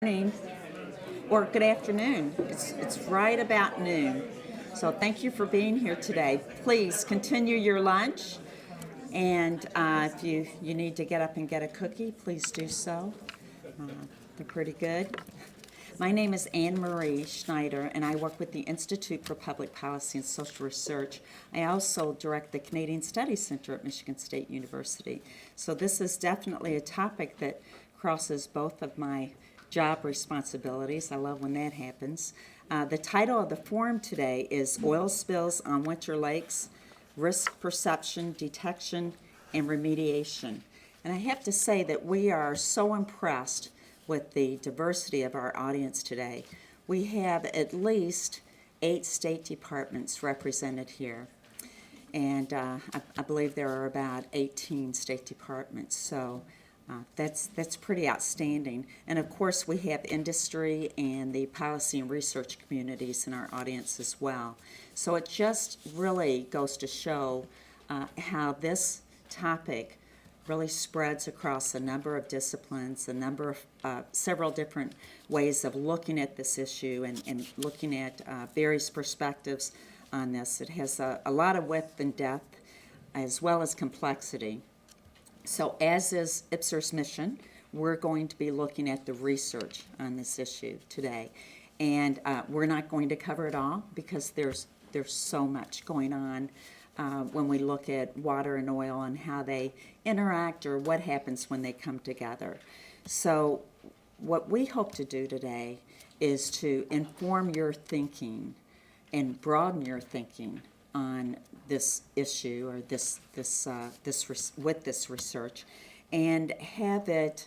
Morning or good afternoon. It's right about noon. So thank you for being here today. Please continue your lunch, and if you need to get up and get a cookie, please do so. Uh, they're pretty good. My name is Anne Marie Schneider, and I work with the Institute for Public Policy and Social Research. I also direct the Canadian Studies Center at Michigan State University. So this is definitely a topic that crosses both of my job responsibilities. I love when that happens. The title of the forum today is Oil Spills on Winter Lakes, Risk Perception, Detection, and Remediation. And I have to say that we are so impressed with the diversity of our audience today. We have at least 8 state departments represented here. And I believe there are about 18 state departments. So that's pretty outstanding. And of course, we have industry and the policy and research communities in our audience as well. So it just really goes to show how this topic really spreads across a number of disciplines, several different ways of looking at this issue and looking at various perspectives on this. It has a lot of width and depth as well as complexity. So as is IPSR's mission, we're going to be looking at the research on this issue today. And we're not going to cover it all because there's so much going on when we look at water and oil and how they interact or what happens when they come together. So what we hope to do today is to inform your thinking and broaden your thinking on this issue or with this research, and have it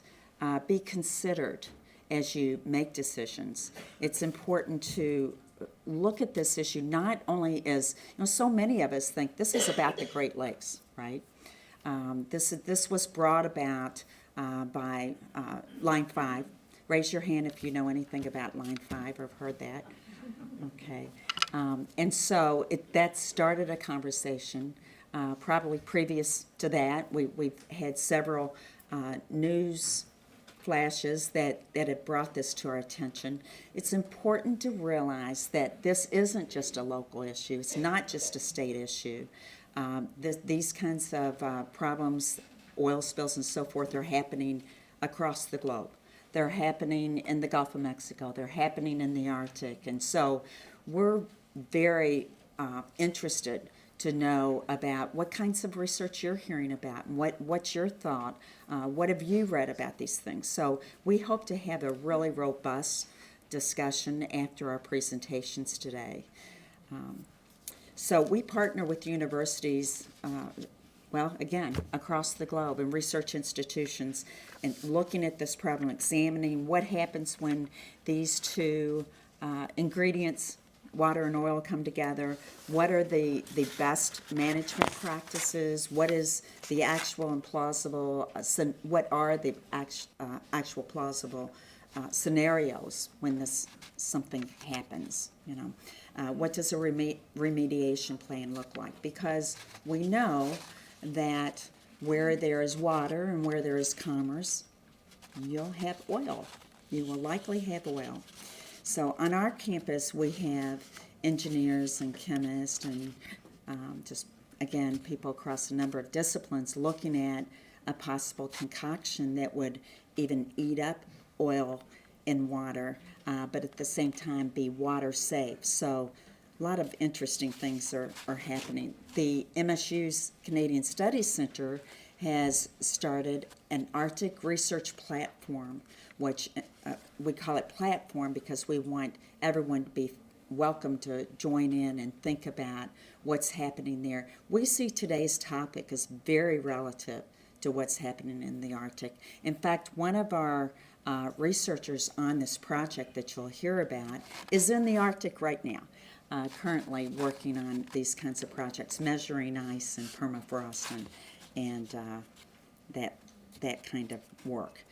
be considered as you make decisions. It's important to look at this issue not only as, so many of us think this is about the Great Lakes, right? This was brought about by Line 5. Raise your hand if you know anything about Line 5 or have heard that. Okay. And so that started a conversation. Probably previous to that, we've had several news flashes that have brought this to our attention. It's important to realize that this isn't just a local issue. It's not just a state issue. These kinds of problems, oil spills and so forth, are happening across the globe. They're happening in the Gulf of Mexico. They're happening in the Arctic. And so we're very interested to know about what kinds of research you're hearing about and what's your thought. What have you read about these things? So we hope to have a really robust discussion after our presentations today. So we partner with universities, again, across the globe and research institutions, and looking at this problem, examining what happens when these two ingredients, water and oil, come together. What are the best management practices? What is the actual and plausible, what are the actual plausible scenarios when something happens, What does a remediation plan look like? Because we know that where there is water and where there is commerce, you'll have oil. You will likely have oil. So on our campus, we have engineers and chemists and just, again, people across a number of disciplines looking at a possible concoction that would even eat up oil in water, but at the same time be water safe. So a lot of interesting things are happening. The MSU's Canadian Studies Center has started an Arctic research platform, which we call it platform because we want everyone to be welcome to join in and think about what's happening there. We see today's topic as very relative to what's happening in the Arctic. In fact, one of our researchers on this project that you'll hear about is in the Arctic right now, currently working on these kinds of projects, measuring ice and permafrost and that kind of work.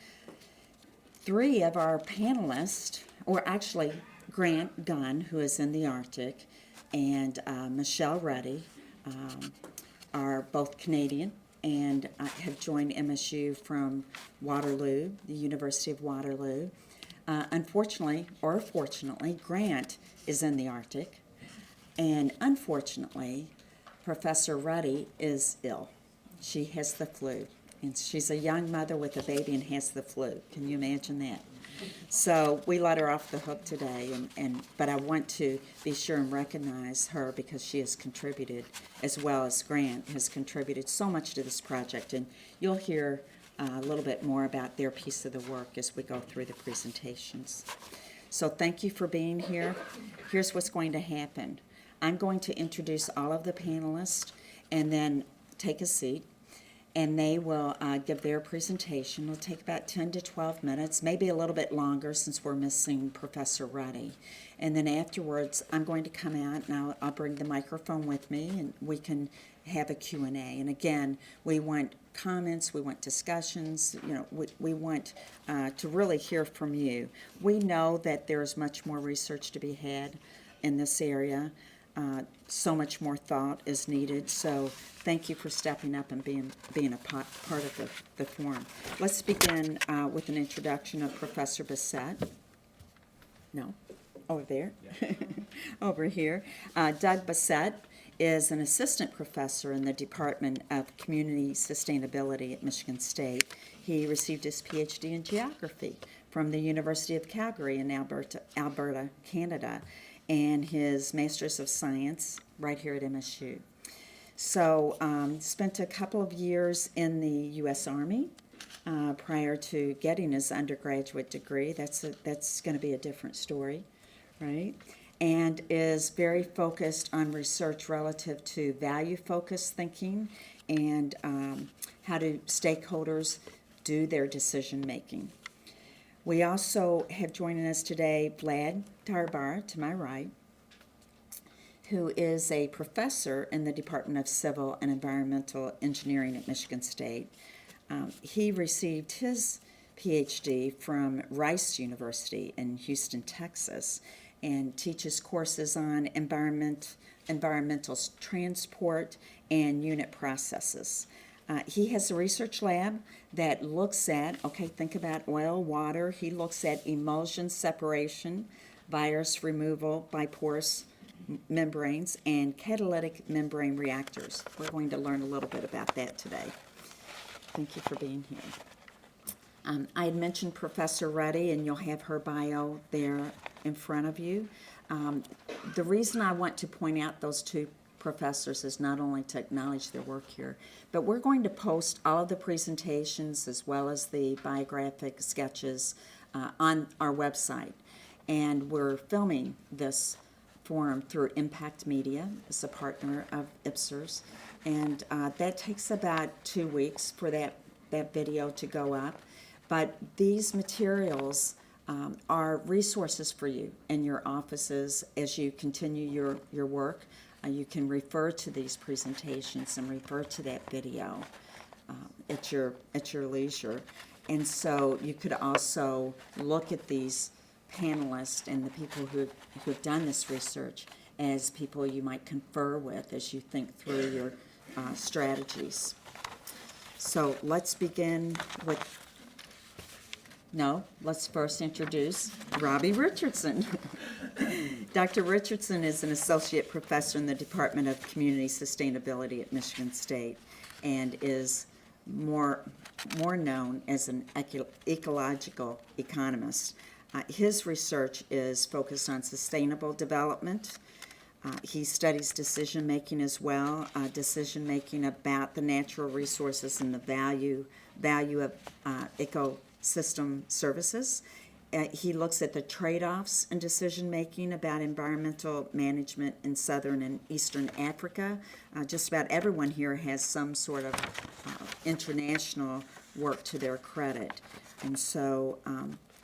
3 of our panelists, or actually Grant Gunn, who is in the Arctic, and Michelle Ruddy, are both Canadian and have joined MSU from Waterloo, the University of Waterloo. Unfortunately, or fortunately, Grant is in the Arctic, and unfortunately, Professor Ruddy is ill. She has the flu, and she's a young mother with a baby and has the flu. Can you imagine that? So we let her off the hook today, but I want to be sure and recognize her because she has contributed, as well as Grant has contributed so much to this project, and you'll hear a little bit more about their piece of the work as we go through the presentations. So thank you for being here. Here's what's going to happen. I'm going to introduce all of the panelists and then take a seat, and they will give their presentation. It'll take about 10 to 12 minutes, maybe a little bit longer since we're missing Professor Ruddy. And then afterwards, I'm going to come out and I'll bring the microphone with me, and we can have a Q&A. And again, we want comments, we want discussions, we want to really hear from you. We know that there's much more research to be had in this area. So much more thought is needed. So thank you for stepping up and being a part of the forum. Let's begin with an introduction of Professor Bessette. No, over there. Yeah. Over here. Doug Bessette is an assistant professor in the Department of Community Sustainability at Michigan State. He received his PhD in geography from the University of Calgary in Alberta, Canada, and his Master's of Science right here at MSU. So spent a couple of years in the U.S. Army prior to getting his undergraduate degree. That's going to be a different story, right? And is very focused on research relative to value-focused thinking and how do stakeholders do their decision-making. We also have joining us today Vlad Tarbar, to my right, who is a professor in the Department of Civil and Environmental Engineering at Michigan State. He received his PhD from Rice University in Houston, Texas, and teaches courses on environmental transport and unit processes. He has a research lab that looks at, think about oil, water. He looks at emulsion separation, virus removal by porous membranes, and catalytic membrane reactors. We're going to learn a little bit about that today. Thank you for being here. I had mentioned Professor Ruddy, and you'll have her bio there in front of you. The reason I want to point out those two professors is not only to acknowledge their work here, but we're going to post all of the presentations as well as the biographic sketches on our website. And we're filming this forum through Impact Media as a partner of IPSRS. And that takes about 2 weeks for that video to go up. But these materials are resources for you in your offices as you continue your work. You can refer to these presentations and refer to that video at your leisure. And so you could also look at these panelists and the people who've done this research as people you might confer with as you think through your strategies. So let's begin with, let's first introduce Robbie Richardson. Dr. Richardson is an associate professor in the Department of Community Sustainability at Michigan State and is more known as an ecological economist. His research is focused on sustainable development. He studies decision-making as well, decision-making about the natural resources and the value of ecosystem services. He looks at the trade-offs in decision-making about environmental management in southern and eastern Africa. Just about everyone here has some sort of international work to their credit. And so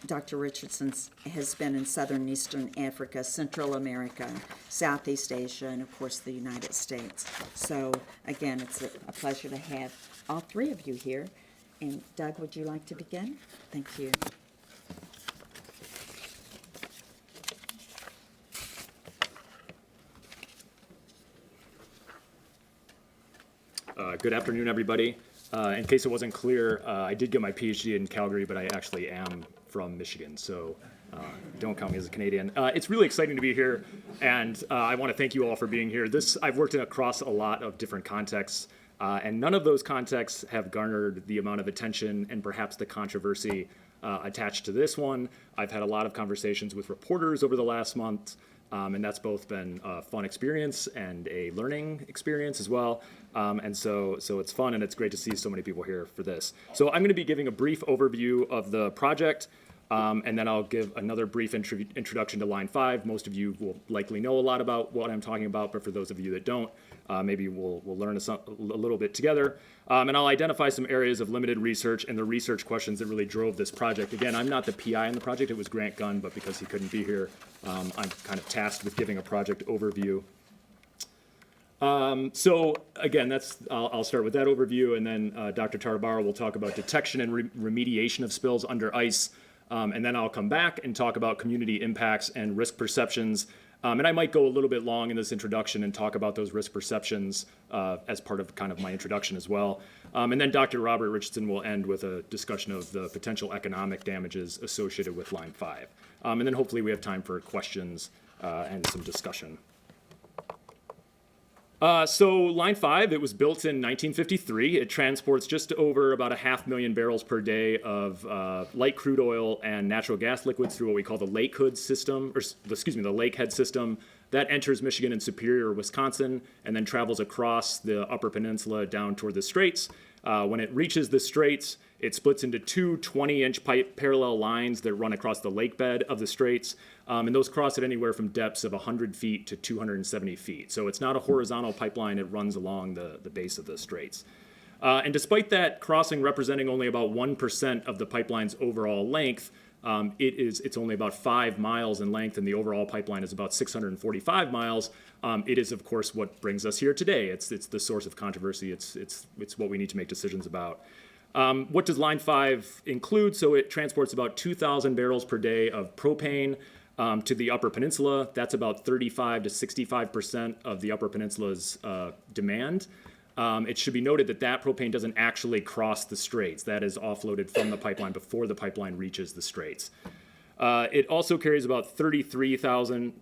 Dr. Richardson has been in southern and eastern Africa, Central America, Southeast Asia, and of course the United States. So again, it's a pleasure to have all three of you here. And Doug, would you like to begin? Thank you. Good afternoon, everybody. In case it wasn't clear, I did get my PhD in Calgary, but I actually am from Michigan. So Don't count me as a Canadian. It's really exciting to be here, and I want to thank you all for being here. I've worked across a lot of different contexts, and none of those contexts have garnered the amount of attention and perhaps the controversy attached to this one. I've had a lot of conversations with reporters over the last month, and that's both been a fun experience and a learning experience as well. And so it's fun, and it's great to see so many people here for this. So I'm going to be giving a brief overview of the project, and then I'll give another brief introduction to Line 5. Most of you will likely know a lot about what I'm talking about, but for those of you that don't, maybe we'll learn a little bit together. And I'll identify some areas of limited research and the research questions that really drove this project. Again, I'm not the PI on the project. It was Grant Gunn, but because he couldn't be here, I'm kind of tasked with giving a project overview. So again, I'll start with that overview, and then Dr. Tarabara will talk about detection and remediation of spills under ice. And then I'll come back and talk about community impacts and risk perceptions. And I might go a little bit long in this introduction and talk about those risk perceptions as part of kind of my introduction as well. And then Dr. Robert Richardson will end with a discussion of the potential economic damages associated with Line 5. And then hopefully we have time for questions and some discussion. So Line 5, it was built in 1953. It transports just over about 500,000 barrels per day of light crude oil and natural gas liquids through what we call the Lakehead system, the Lakehead system. That enters Michigan and Superior, Wisconsin, and then travels across the Upper Peninsula down toward the Straits. When it reaches the Straits, it splits into two 20-inch pipe parallel lines that run across the lake bed of the Straits, and those cross at anywhere from depths of 100 feet to 270 feet. So it's not a horizontal pipeline, it runs along the base of the Straits. And despite that crossing representing only about 1% of the pipeline's overall length, it's only about 5 miles in length, and the overall pipeline is about 645 miles. It is, of course, what brings us here today. It's the source of controversy. It's what we need to make decisions about. What does Line 5 include? So it transports about 2,000 barrels per day of propane to the Upper Peninsula. That's about 35 to 65% of the Upper Peninsula's demand. It should be noted that propane doesn't actually cross the Straits. That is offloaded from the pipeline before the pipeline reaches the Straits. It also carries about 33,000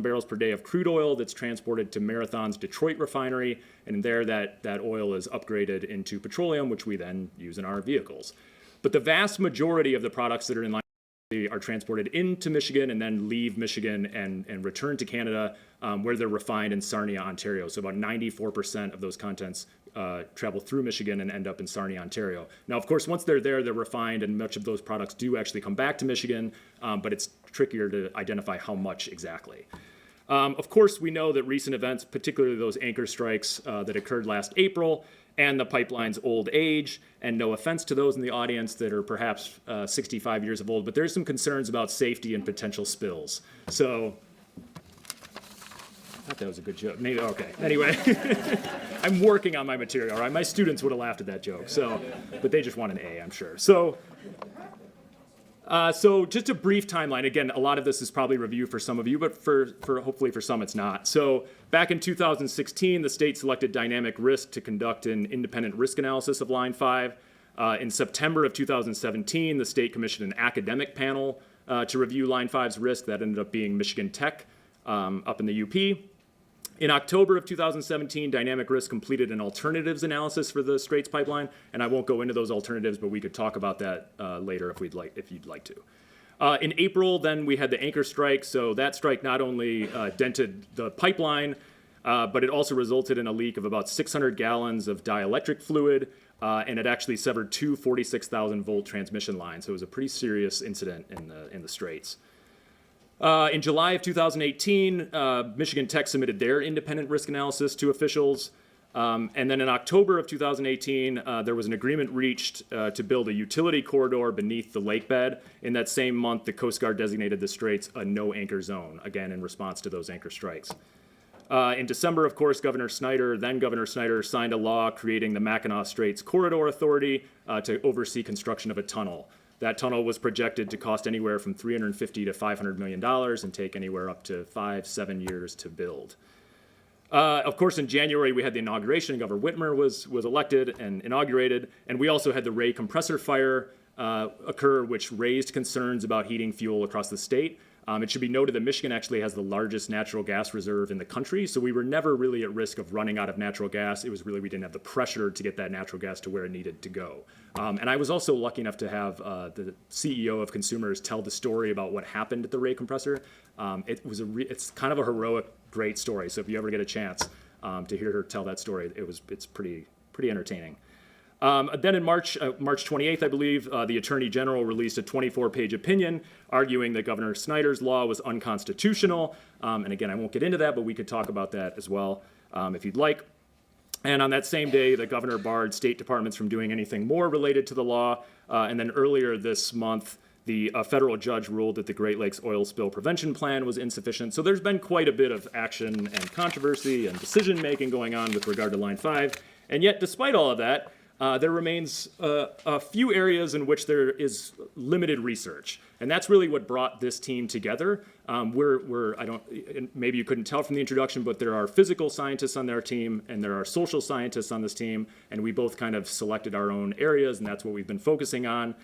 barrels per day of crude oil that's transported to Marathon's Detroit refinery, and there that oil is upgraded into petroleum, which we then use in our vehicles. But the vast majority of the products that are in Line are transported into Michigan and then leave Michigan and return to Canada, where they're refined in Sarnia, Ontario. So about 94% of those contents travel through Michigan and end up in Sarnia, Ontario. Now, of course, once they're there, they're refined, and much of those products do actually come back to Michigan, but it's trickier to identify how much exactly. Of course, we know that recent events, particularly those anchor strikes that occurred last April, and the pipeline's old age, and no offense to those in the audience that are perhaps 65 years old, but there's some concerns about safety and potential spills. So, I thought that was a good joke. Maybe, okay. Anyway, I'm working on my material, right? My students would have laughed at that joke, but they just want an A, I'm sure. So just a brief timeline. Again, a lot of this is probably review for some of you, but for hopefully for some it's not. So back in 2016, the state selected Dynamic Risk to conduct an independent risk analysis of Line 5. In September of 2017, the state commissioned an academic panel to review Line 5's risk. That ended up being Michigan Tech up in the UP. In October of 2017, Dynamic Risk completed an alternatives analysis for the Straits pipeline, and I won't go into those alternatives, but we could talk about that later if you'd like to. In April, then we had the anchor strike, so that strike not only dented the pipeline, but it also resulted in a leak of about 600 gallons of dielectric fluid, and it actually severed two 46,000 volt transmission lines, so it was a pretty serious incident in the Straits. In July of 2018, Michigan Tech submitted their independent risk analysis to officials. And then in October of 2018, there was an agreement reached to build a utility corridor beneath the lake bed. In that same month, the Coast Guard designated the Straits a no-anchor zone, again in response to those anchor strikes. In December, of course, Governor Snyder signed a law creating the Mackinac Straits Corridor Authority to oversee construction of a tunnel. That tunnel was projected to cost anywhere from $350 to $500 million and take anywhere up to 5-7 years to build. Of course, in January, we had the inauguration. Governor Whitmer was elected and inaugurated, and we also had the Ray compressor fire occur, which raised concerns about heating fuel across the state. It should be noted that Michigan actually has the largest natural gas reserve in the country, so we were never really at risk of running out of natural gas. It was really we didn't have the pressure to get that natural gas to where it needed to go. And I was also lucky enough to have the CEO of Consumers tell the story about what happened at the Ray compressor. It's kind of a heroic, great story. So if you ever get a chance to hear her tell that story, it's pretty entertaining. Then in March 28th, I believe, the Attorney General released a 24-page opinion arguing that Governor Snyder's law was unconstitutional. And again, I won't get into that, but we could talk about that as well if you'd like. And on that same day, the governor barred state departments from doing anything more related to the law. And then earlier this month, the federal judge ruled that the Great Lakes Oil Spill Prevention Plan was insufficient. So there's been quite a bit of action and controversy and decision-making going on with regard to Line 5. And yet, despite all of that, there remains a few areas in which there is limited research, and that's really what brought this team together. Maybe you couldn't tell from the introduction, but there are physical scientists on their team, and there are social scientists on this team, and we both kind of selected our own areas, and that's what we've been focusing on.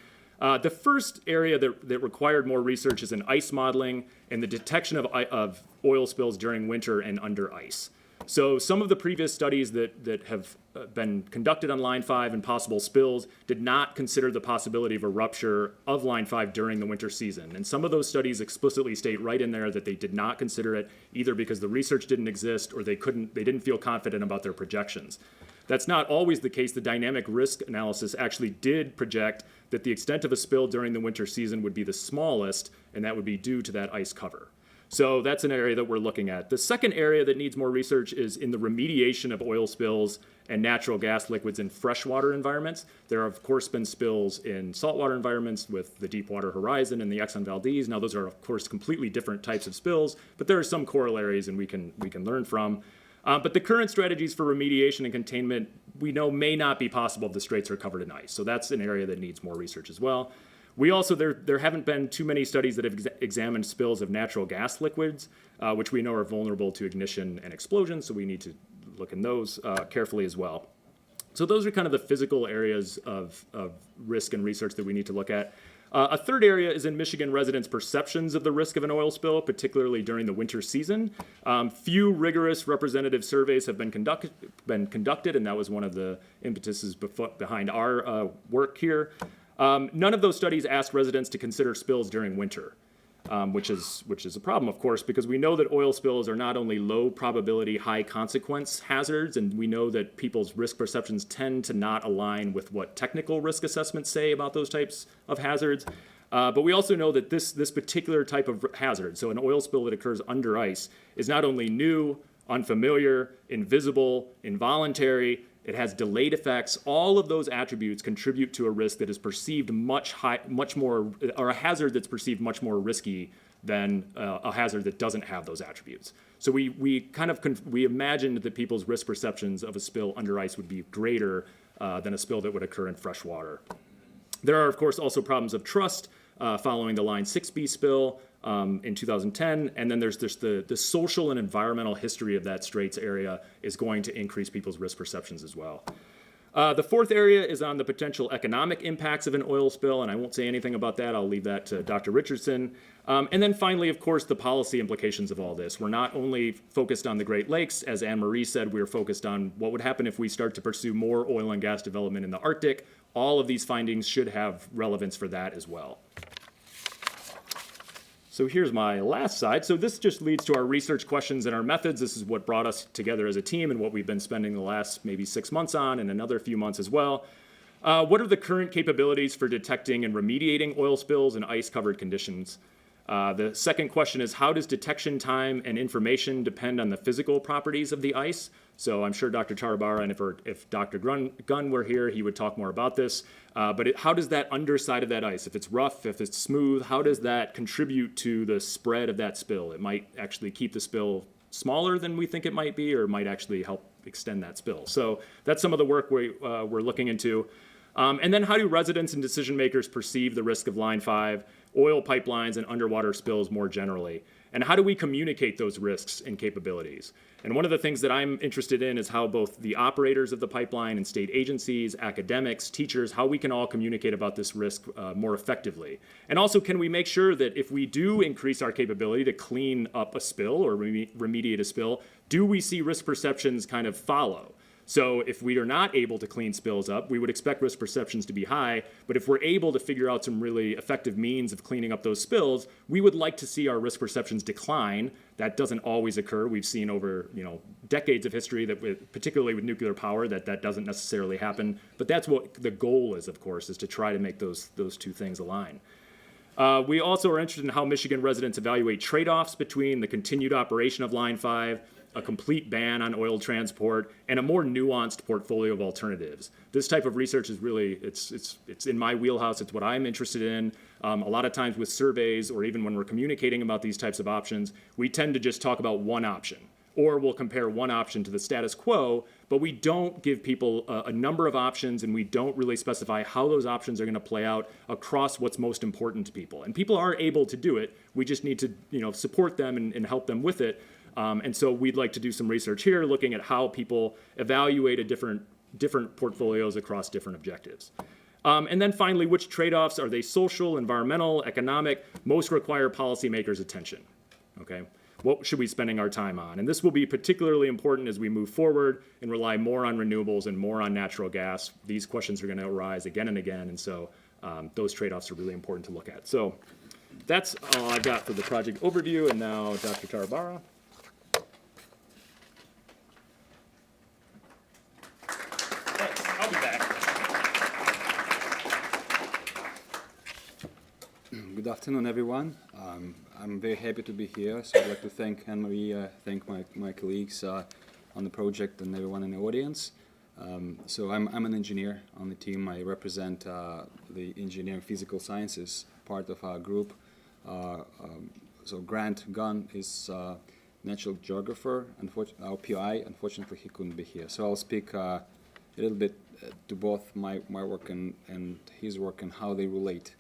The first area that required more research is in ice modeling and the detection of oil spills during winter and under ice. So some of the previous studies that have been conducted on Line 5 and possible spills did not consider the possibility of a rupture of Line 5 during the winter season. And some of those studies explicitly state right in there that they did not consider it either because the research didn't exist or they didn't feel confident about their projections. That's not always the case. The dynamic risk analysis actually did project that the extent of a spill during the winter season would be the smallest, and that would be due to that ice cover. So that's an area that we're looking at. The second area that needs more research is in the remediation of oil spills and natural gas liquids in freshwater environments. There have, of course, been spills in saltwater environments with the Deepwater Horizon and the Exxon Valdez. Now, those are, of course, completely different types of spills, but there are some corollaries and we can learn from. But the current strategies for remediation and containment, we know may not be possible if the straits are covered in ice. So that's an area that needs more research as well. We also, there haven't been too many studies that have examined spills of natural gas liquids, which we know are vulnerable to ignition and explosion, so we need to look in those carefully as well. So those are kind of the physical areas of risk and research that we need to look at. A third area is in Michigan residents' perceptions of the risk of an oil spill, particularly during the winter season. Few rigorous representative surveys have been conducted, and that was one of the impetuses behind our work here. None of those studies asked residents to consider spills during winter, which is a problem, of course, because we know that oil spills are not only low probability, high consequence hazards, and we know that people's risk perceptions tend to not align with what technical risk assessments say about those types of hazards. But we also know that this particular type of hazard, so an oil spill that occurs under ice, is not only new, unfamiliar, invisible, involuntary. It has delayed effects. All of those attributes contribute to a risk that is perceived much more, or a hazard that's perceived much more risky than a hazard that doesn't have those attributes. So we imagined that people's risk perceptions of a spill under ice would be greater than a spill that would occur in fresh water. There are, of course, also problems of trust following the Line 6B spill in 2010, and then there's just the social and environmental history of that straits area is going to increase people's risk perceptions as well. The fourth area is on the potential economic impacts of an oil spill, and I won't say anything about that. I'll leave that to Dr. Richardson. And then finally, of course, the policy implications of all this. We're not only focused on the Great Lakes, as Anne-Marie said, we're focused on what would happen if we start to pursue more oil and gas development in the Arctic. All of these findings should have relevance for that as well. So here's my last slide. So this just leads to our research questions and our methods. This is what brought us together as a team and what we've been spending the last maybe 6 months on and another few months as well. What are the current capabilities for detecting and remediating oil spills in ice-covered conditions? The second question is, how does detection time and information depend on the physical properties of the ice? So I'm sure Dr. Tarabara, and if Dr. Gunn were here, he would talk more about this. But how does that underside of that ice, if it's rough, if it's smooth, how does that contribute to the spread of that spill? It might actually keep the spill smaller than we think it might be, or might actually help extend that spill. So that's some of the work we're looking into. And then how do residents and decision makers perceive the risk of Line 5? oil pipelines, and underwater spills more generally? And how do we communicate those risks and capabilities? And one of the things that I'm interested in is how both the operators of the pipeline and state agencies, academics, teachers, how we can all communicate about this risk more effectively. And also, can we make sure that if we do increase our capability to clean up a spill or remediate a spill, do we see risk perceptions kind of follow? So if we are not able to clean spills up, we would expect risk perceptions to be high. But if we're able to figure out some really effective means of cleaning up those spills, we would like to see our risk perceptions decline. That doesn't always occur. We've seen over decades of history that, particularly with nuclear power, that doesn't necessarily happen. But that's what the goal is, of course, is to try to make those two things align. We also are interested in how Michigan residents evaluate trade-offs between the continued operation of Line 5, a complete ban on oil transport, and a more nuanced portfolio of alternatives. This type of research is really, it's in my wheelhouse. It's what I'm interested in. A lot of times with surveys, or even when we're communicating about these types of options, we tend to just talk about one option, or we'll compare one option to the status quo, but we don't give people a number of options, and we don't really specify how those options are going to play out across what's most important to people. And people are able to do it. We just need to support them and help them with it. And so we'd like to do some research here looking at how people evaluate different portfolios across different objectives. And then finally, which trade-offs are they social, environmental, economic, most require policymakers' attention? Okay, what should we be spending our time on? And this will be particularly important as we move forward and rely more on renewables and more on natural gas. These questions are going to arise again and again, and so those trade-offs are really important to look at. So that's all I've got for the project overview, and now Dr. Tarabara. I'll be back. Good afternoon, everyone. I'm very happy to be here. So I'd like to thank Anne-Marie, thank my colleagues on the project and everyone in the audience. So I'm an engineer on the team. I represent the engineering physical sciences part of our group. So Grant Gunn is natural geographer. Our PI, unfortunately, he couldn't be here. So I'll speak a little bit to both my work and his work and how they relate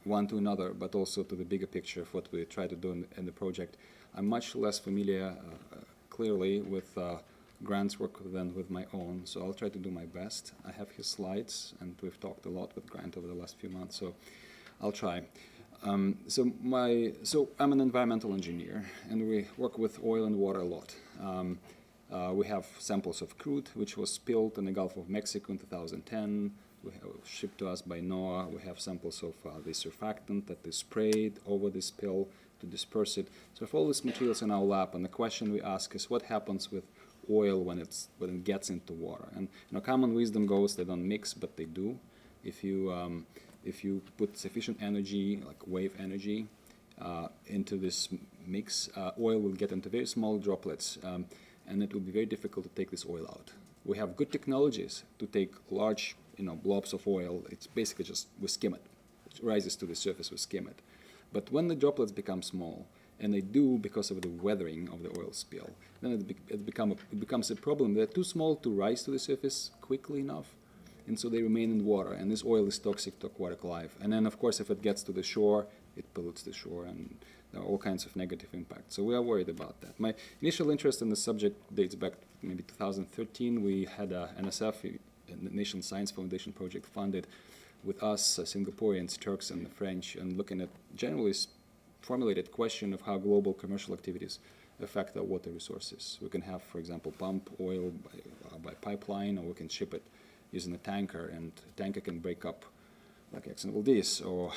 one to another, but also to the bigger picture of what we try to do in the project. I'm much less familiar, clearly, with Grant's work than with my own, so I'll try to do my best. I have his slides, and we've talked a lot with Grant over the last few months, so I'll try. So I'm an environmental engineer, and we work with oil and water a lot. We have samples of crude, which was spilled in the Gulf of Mexico in 2010. Shipped to us by NOAA. We have samples of the surfactant that is sprayed over the spill to disperse it. So we have all these materials in our lab, and the question we ask is what happens with oil when it gets into water? And common wisdom goes they don't mix, but they do. If you put sufficient energy, like wave energy, into this mix, oil will get into very small droplets, and it will be very difficult to take this oil out. We have good technologies to take large blobs of oil. It's basically just we skim it. It rises to the surface, we skim it. But when the droplets become small, and they do because of the weathering of the oil spill, then it becomes a problem. They're too small to rise to the surface quickly enough, and so they remain in water. And this oil is toxic to aquatic life. And then, of course, if it gets to the shore, it pollutes the shore, and there are all kinds of negative impacts. So we are worried about that. My initial interest in the subject dates back to maybe 2013. We had NSF, the National Science Foundation project, funded with us, Singaporeans, Turks, and the French, and looking at generally formulated question of how global commercial activities affect our water resources. We can have, for example, pump oil by pipeline, or we can ship it using a tanker, and a tanker can break up like Exxon Valdez, or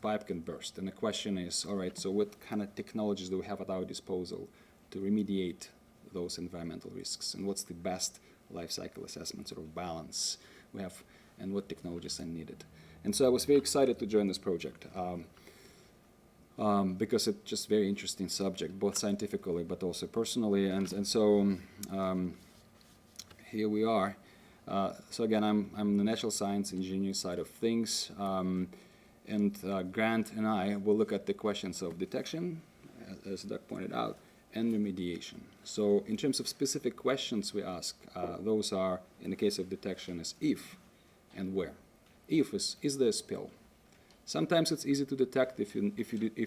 pipe can burst. And the question is, all right, so what kind of technologies do we have at our disposal to remediate those environmental risks? And what's the best life cycle assessment sort of balance we have, and what technologies are needed? And so I was very excited to join this project because it's just very interesting subject, both scientifically but also personally. And so here we are. So again, I'm the natural science engineering side of things, and Grant and I will look at the questions of detection, as Doug pointed out, and remediation. So in terms of specific questions we ask, those are, in the case of detection, is if and where. If is there a spill? Sometimes it's easy to detect if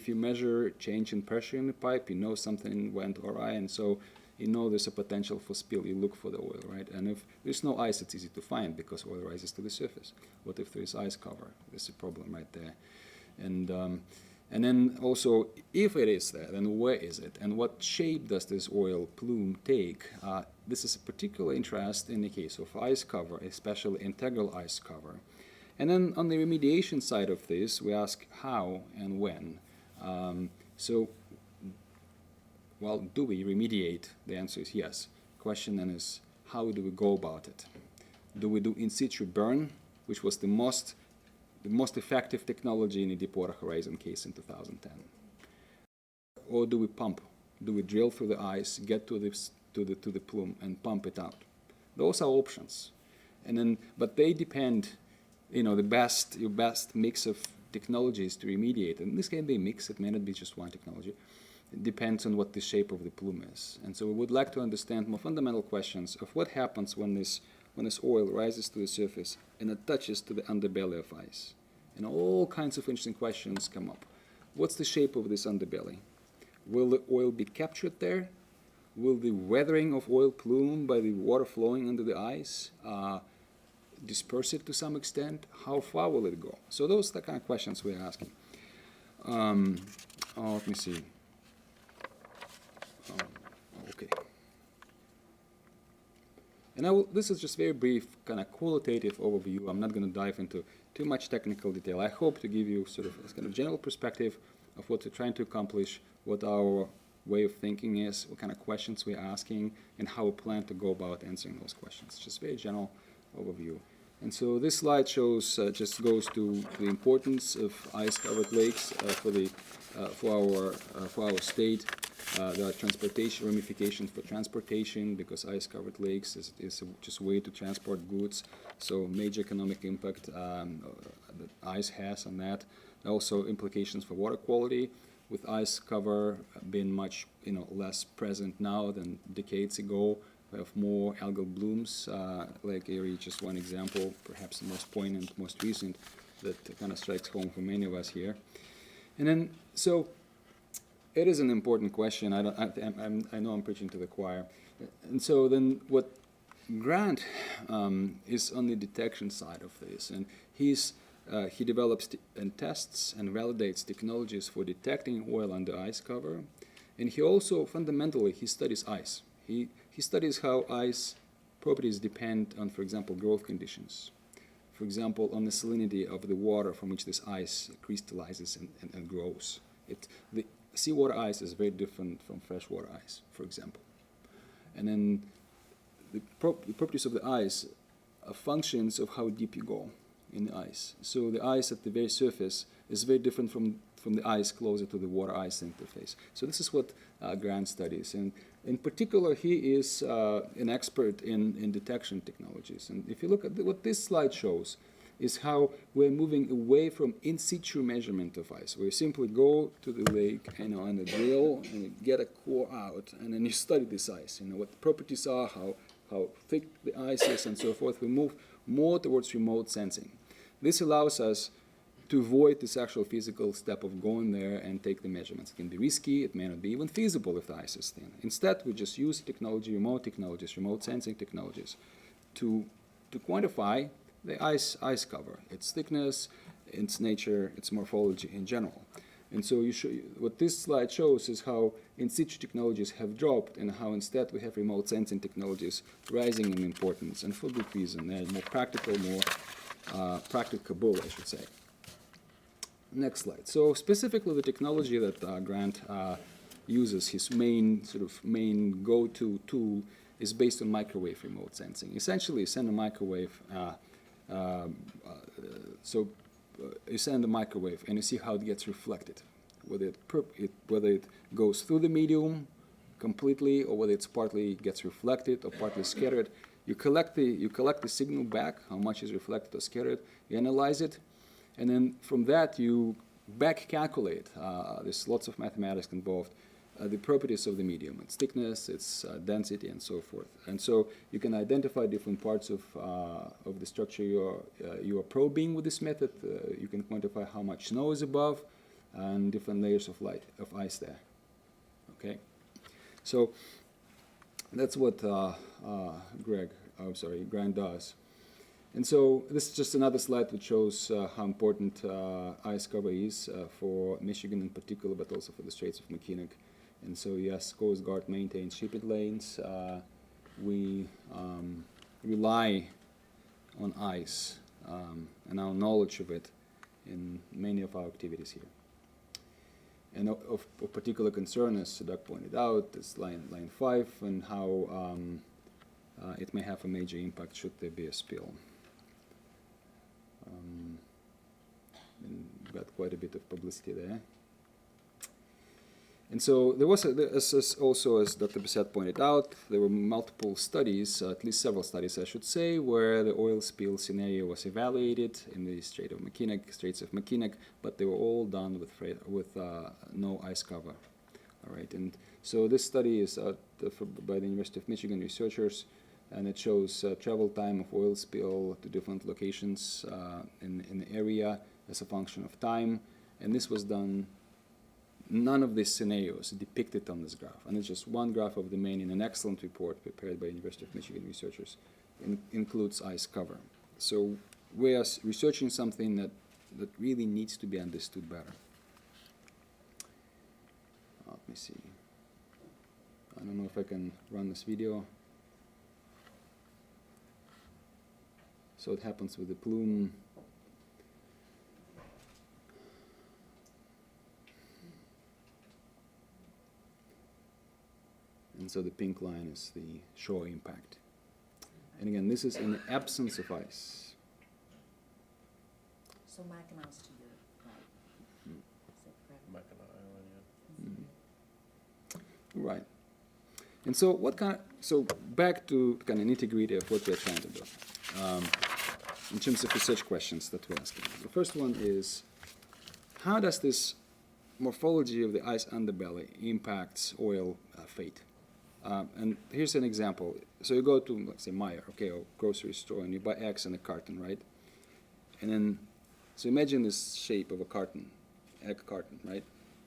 you measure change in pressure in the pipe, you know something went awry, and so you know there's a potential for spill. You look for the oil, right? And if there's no ice, it's easy to find because oil rises to the surface. What if there's ice cover? There's a problem right there. And then also, if it is there, then where is it? And what shape does this oil plume take? This is a particular interest in the case of ice cover, especially integral ice cover. And then on the remediation side of this, we ask how and when. Well, do we remediate? The answer is yes. Question then is, how do we go about it? Do we do in situ burn, which was the most effective technology in the Deepwater Horizon case in 2010? Or do we pump? Do we drill through the ice, get to the plume, and pump it out? Those are options. But they depend, your best mix of technologies to remediate. And this can be a mix, it may not be just one technology. It depends on what the shape of the plume is. And so we would like to understand more fundamental questions of what happens when this oil rises to the surface and it touches to the underbelly of ice. And all kinds of interesting questions come up. What's the shape of this underbelly? Will the oil be captured there? Will the weathering of oil plume by the water flowing under the ice disperse it to some extent? How far will it go? So those are the kind of questions we're asking. Let me see. Okay. And this is just very brief, kind of qualitative overview. I'm not going to dive into too much technical detail. I hope to give you sort of a kind of general perspective of what we're trying to accomplish, what our way of thinking is, what kind of questions we're asking, and how we plan to go about answering those questions. Just very general overview. And so this slide shows, just goes to the importance of ice-covered lakes for our state. There are transportation ramifications for transportation because ice-covered lakes is just a way to transport goods. So major economic impact that ice has on that. Also implications for water quality, with ice cover being much less present now than decades ago. We have more algal blooms. Lake Erie, just one example, perhaps the most poignant, most recent, that kind of strikes home for many of us here. And then, so it is an important question. I know I'm preaching to the choir. And so then what Grant is on the detection side of this, and he develops and tests and validates technologies for detecting oil under ice cover, and he also fundamentally studies ice. He studies how ice properties depend on, for example, growth conditions. For example, on the salinity of the water from which this ice crystallizes and grows. The seawater ice is very different from freshwater ice, for example. And then the properties of the ice are functions of how deep you go in the ice. So the ice at the very surface is very different from the ice closer to the water-ice interface. So this is what Grant studies. And in particular, he is an expert in detection technologies. And if you look at what this slide shows, is how we're moving away from in situ measurement of ice, where you simply go to the lake and a drill and you get a core out, and then you study this ice, what the properties are, how thick the ice is, and so forth. We move more towards remote sensing. This allows us to avoid this actual physical step of going there and take the measurements. It can be risky, it may not be even feasible if the ice is thin. Instead, we just use technology, remote sensing technologies, to quantify the ice cover, its thickness, its nature, its morphology in general. And so what this slide shows is how in situ technologies have dropped and how instead we have remote sensing technologies rising in importance, and for good reason. They're more practical, more practicable, I should say. Next slide. So specifically the technology that Grant uses, his main go-to tool, is based on microwave remote sensing. Essentially, you send a microwave, you send a microwave and you see how it gets reflected, whether it goes through the medium completely, or whether it's partly gets reflected or partly scattered. You collect the signal back, how much is reflected or scattered. You analyze it, and then from that you back calculate. There's lots of mathematics involved. the properties of the medium, its thickness, its density, and so forth. And so you can identify different parts of the structure you are probing with this method. You can quantify how much snow is above and different layers of ice there. Okay, so that's what Grant does. And so this is just another slide which shows how important ice cover is for Michigan in particular, but also for the Straits of Mackinac. And so yes, Coast Guard maintains shipping lanes. We rely on ice and our knowledge of it in many of our activities here. And of particular concern, as Doug pointed out, is line 5 and how it may have a major impact should there be a spill. And we've got quite a bit of publicity there. And so there was also, as Dr. Bissett pointed out, there were multiple studies, at least several studies, I should say, where the oil spill scenario was evaluated in the Straits of Mackinac, but they were all done with no ice cover. All right, and so this study is by the University of Michigan researchers, and it shows travel time of oil spill to different locations in the area as a function of time, and this was done. None of these scenarios depicted on this graph, and it's just one graph of the main in an excellent report prepared by University of Michigan researchers. Includes ice cover. So we are researching something that really needs to be understood better. Let me see. I don't know if I can run this video. So it happens with the plume. And so the pink line is the shore impact. And again, this is in the absence of ice. So Mackinac to your right. Is that correct? Mackinac Island, yeah. Right. And so so back to kind of nitty-gritty of what we're trying to do in terms of research questions that we're asking. The first one is, how does this morphology of the ice underbelly impacts oil fate? And here's an example. So you go to, let's say, Meijer, okay, or grocery store, and you buy eggs in a carton, right? And then, so imagine this shape of a carton, egg carton, right?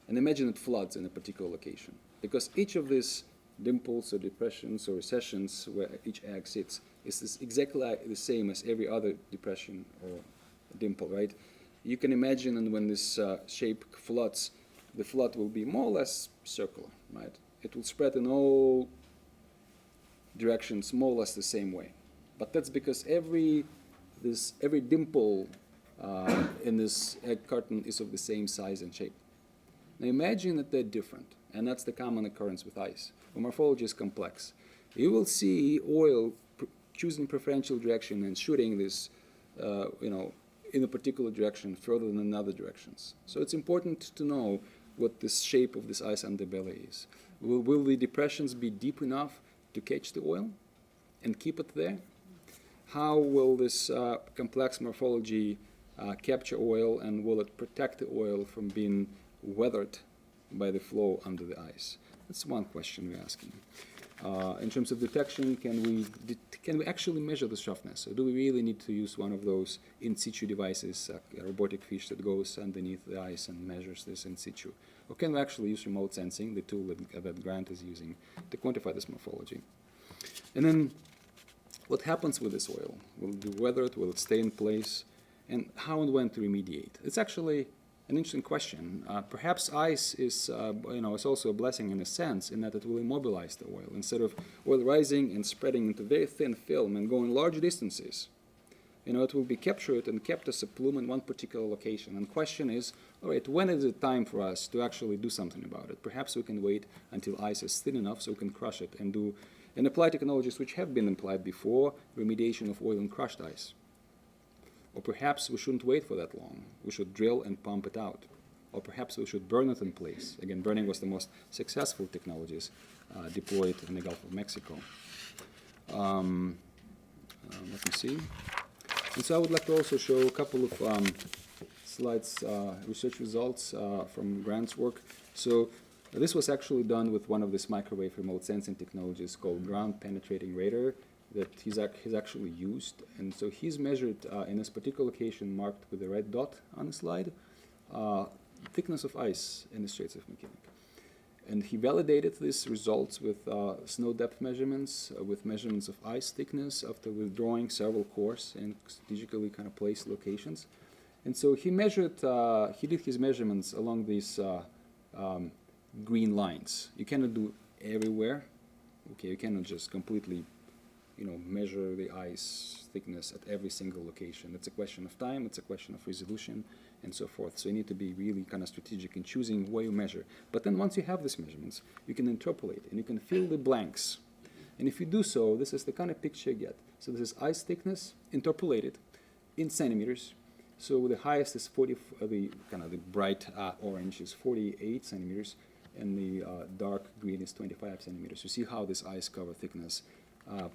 And imagine it floods in a particular location. Because each of these dimples or depressions or recessions where each egg sits is exactly the same as every other depression or dimple, right? You can imagine, and when this shape floods, the flood will be more or less circular, right? It will spread in all directions more or less the same way. But that's because every dimple in this egg carton is of the same size and shape. Now imagine that they're different, and that's the common occurrence with ice. The morphology is complex. You will see oil choosing preferential direction and shooting this, in a particular direction further than in other directions. So it's important to know what the shape of this ice underbelly is. Will the depressions be deep enough to catch the oil and keep it there? How will this complex morphology capture oil, and will it protect the oil from being weathered by the flow under the ice? That's one question we're asking. In terms of detection, can we actually measure the softness? Or do we really need to use one of those in situ devices, a robotic fish that goes underneath the ice and measures this in situ? Or can we actually use remote sensing, the tool that Grant is using, to quantify this morphology? And then, what happens with this oil? Will it be weathered? Will it stay in place? And how and when to remediate? It's actually an interesting question. Perhaps ice is also a blessing in a sense, in that it will immobilize the oil. Instead of oil rising and spreading into very thin film and going large distances, it will be captured and kept as a plume in one particular location. And the question is, all right, when is it time for us to actually do something about it? Perhaps we can wait until ice is thin enough so we can crush it and apply technologies which have been applied before, remediation of oil and crushed ice. Or perhaps we shouldn't wait for that long. We should drill and pump it out. Or perhaps we should burn it in place. Again, burning was the most successful technologies deployed in the Gulf of Mexico. Let me see. And so I would like to also show a couple of slides, research results from Grant's work. So This was actually done with one of these microwave remote sensing technologies called ground penetrating radar that he's actually used. And so he's measured in this particular location marked with the red dot on the slide, thickness of ice in the Straits of Mackinac. And he validated these results with snow depth measurements, with measurements of ice thickness after withdrawing several cores in strategically kind of placed locations. And so he measured, he did his measurements along these green lines. You cannot do everywhere. Okay, you cannot just completely, measure the ice thickness at every single location. It's a question of time, it's a question of resolution, and so forth. So you need to be really kind of strategic in choosing where you measure. But then once you have these measurements, you can interpolate and you can fill the blanks. And if you do so, this is the kind of picture you get. So this is ice thickness interpolated in centimeters. So the highest is 40, the bright orange is 48 centimeters, and the dark green is 25 centimeters. You see how this ice cover thickness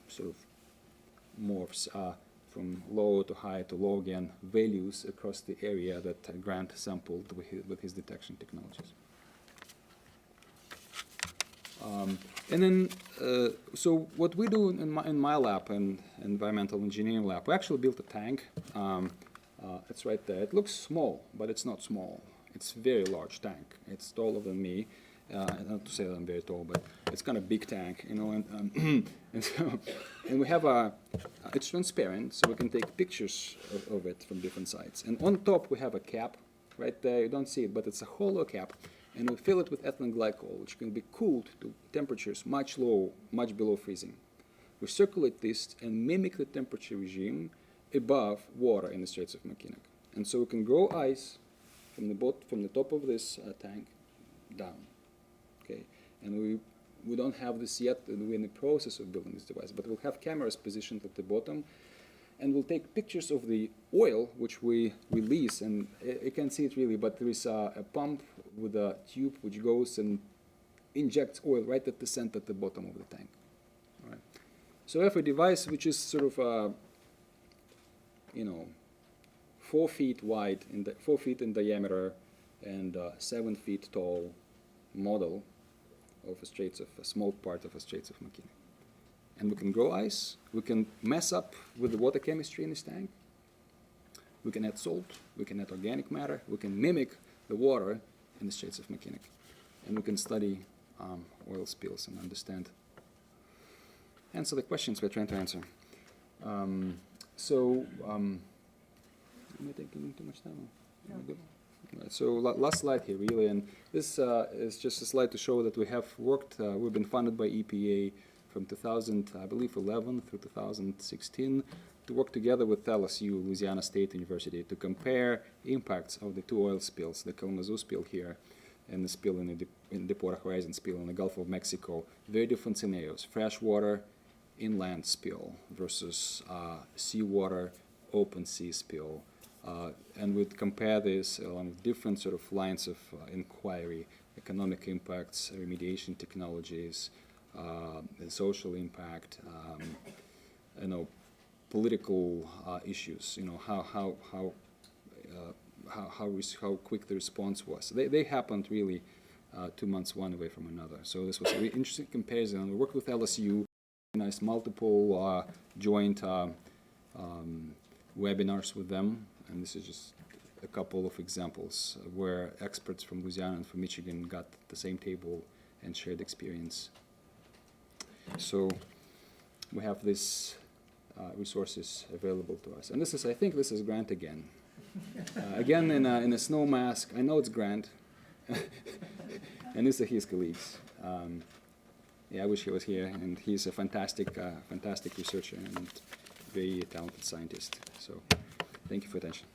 sort of morphs from low to high to low again values across the area that Grant sampled with his detection technologies. And then, so what we do in my lab, in environmental engineering lab, we actually built a tank. It's right there. It looks small, but it's not small. It's a very large tank. It's taller than me. Not to say that I'm very tall, but it's kind of big tank, and we have it's transparent, so we can take pictures of it from different sides. And on top we have a cap right there. You don't see it, but it's a hollow cap, and we fill it with ethylene glycol, which can be cooled to temperatures much below freezing. We circulate this and mimic the temperature regime above water in the Straits of Mackinac, and so we can grow ice from the top of this tank down. Okay, and we don't have this yet, and we're in the process of building this device, but we'll have cameras positioned at the bottom, and we'll take pictures of the oil which we release, and you can't see it really, but there is a pump with a tube which goes and injects oil right at the center at the bottom of the tank. All right. So we have a device which is sort of 4 feet wide, 4 feet in diameter, and 7 feet tall model of a small part of the Straits of Mackinac. And we can grow ice, we can mess up with the water chemistry in this tank, we can add salt, we can add organic matter, we can mimic the water in the Straits of Mackinac, and we can study oil spills and answer the questions we're trying to answer. Am I taking too much time? No. Right, so last slide here, really, and this is just a slide to show that we have worked, we've been funded by EPA from 2011 through 2016 to work together with LSU, Louisiana State University, to compare impacts of the 2 oil spills, the Kalamazoo spill here and the spill in the Deepwater Horizon spill in the Gulf of Mexico. Very different scenarios: freshwater inland spill versus seawater open sea spill. And we'd compare this along different sort of lines of inquiry: economic impacts, remediation technologies, social impact, political issues. How quick the response was. They happened really 2 months one away from another. So this was a really interesting comparison. We worked with LSU, organized multiple joint webinars with them. And this is just a couple of examples where experts from Louisiana and from Michigan got the same table and shared experience. So we have these resources available to us. And this is, I think this is Grant again. Again in a snow mask. I know it's Grant. And these are his colleagues. I wish he was here. And he's a fantastic researcher and very talented scientist. So thank you for your attention.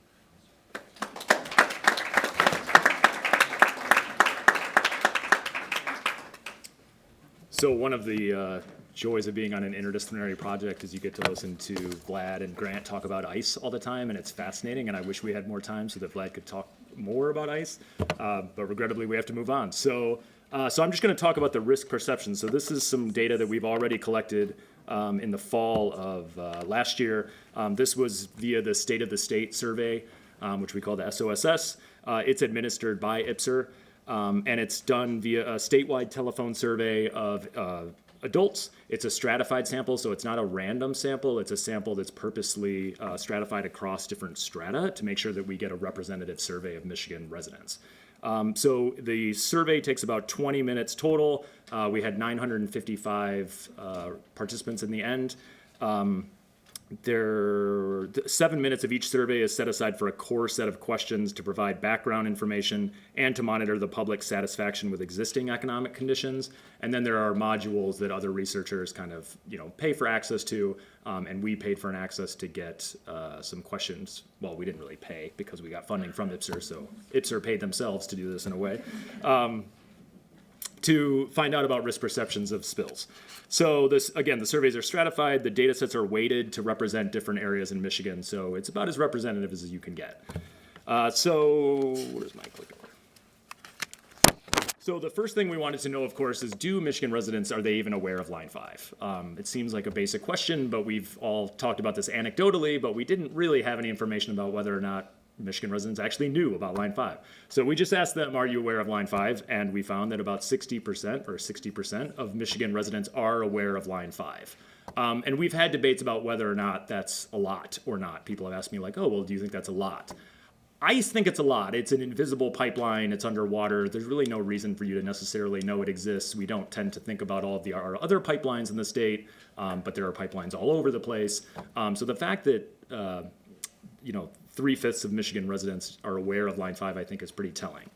So one of the joys of being on an interdisciplinary project is you get to listen to Vlad and Grant talk about ice all the time, and it's fascinating, and I wish we had more time so that Vlad could talk more about ice, but regrettably we have to move on. So I'm just going to talk about the risk perception. So this is some data that we've already collected in the fall of last year. This was via the State of the State survey, which we call the SOSS. It's administered by IPSR. And it's done via a statewide telephone survey of adults. It's a stratified sample, so it's not a random sample. It's a sample that's purposely stratified across different strata to make sure that we get a representative survey of Michigan residents. So the survey takes about 20 minutes total. We had 955 participants in the end. 7 minutes of each survey is set aside for a core set of questions to provide background information and to monitor the public's satisfaction with existing economic conditions. And then there are modules that other researchers kind of, pay for access to, and we paid for an access to get some questions. Well, we didn't really pay because we got funding from IPSR, so IPSR paid themselves to do this in a way. To find out about risk perceptions of spills. So the surveys are stratified, the data sets are weighted to represent different areas in Michigan, so it's about as representative as you can get. So where's my clicker? So the first thing we wanted to know, of course, is do Michigan residents, are they even aware of Line 5? It seems like a basic question, but we've all talked about this anecdotally, but we didn't really have any information about whether or not Michigan residents actually knew about Line 5. So we just asked them, are you aware of Line 5? And we found that about 60% of Michigan residents are aware of Line 5. And we've had debates about whether or not that's a lot or not. People have asked me like, oh, well, do you think that's a lot? I think it's a lot. It's an invisible pipeline. It's underwater. There's really no reason for you to necessarily know it exists. We don't tend to think about all of our other pipelines in the state, but there are pipelines all over the place. So the fact that, 3/5 of Michigan residents are aware of Line 5, I think is pretty telling.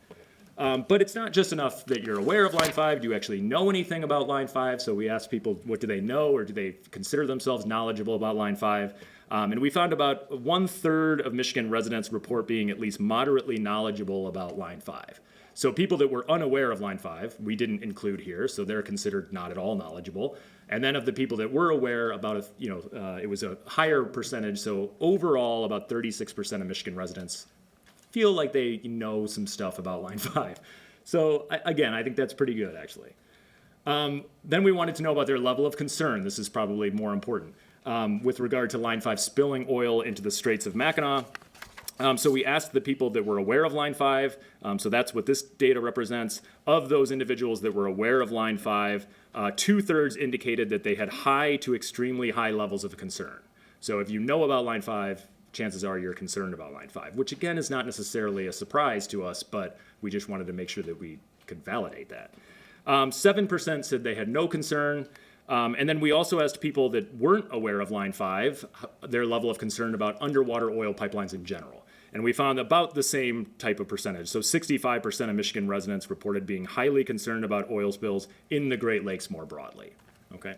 But it's not just enough that you're aware of Line 5. Do you actually know anything about Line 5? So we asked people, what do they know, or do they consider themselves knowledgeable about Line 5? And we found about 1/3 of Michigan residents report being at least moderately knowledgeable about Line 5. So people that were unaware of Line 5, we didn't include here, so they're considered not at all knowledgeable. And then of the people that were aware, it was a higher percentage. So overall, about 36% of Michigan residents feel like they know some stuff about Line 5. So again, I think that's pretty good, actually. Then we wanted to know about their level of concern. This is probably more important with regard to Line 5 spilling oil into the Straits of Mackinac. So we asked the people that were aware of Line 5, so that's what this data represents. Of those individuals that were aware of Line 5, 2/3 indicated that they had high to extremely high levels of concern. So if you know about Line 5, chances are you're concerned about Line 5, which again is not necessarily a surprise to us, but we just wanted to make sure that we could validate that. 7% said they had no concern. And then we also asked people that weren't aware of Line 5, their level of concern about underwater oil pipelines in general. And we found about the same type of percentage. So 65% of Michigan residents reported being highly concerned about oil spills in the Great Lakes more broadly. Okay.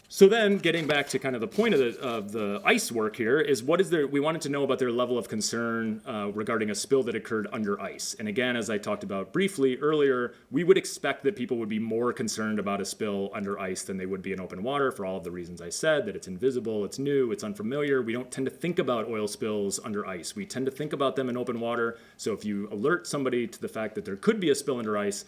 So then, getting back to kind of the point of the ICE work here is we wanted to know about their level of concern regarding a spill that occurred under ice. And again, as I talked about briefly earlier, we would expect that people would be more concerned about a spill under ice than they would be in open water for all of the reasons I said, that it's invisible, it's new, it's unfamiliar. We don't tend to think about oil spills under ice. We tend to think about them in open water. So if you alert somebody to the fact that there could be a spill under ice,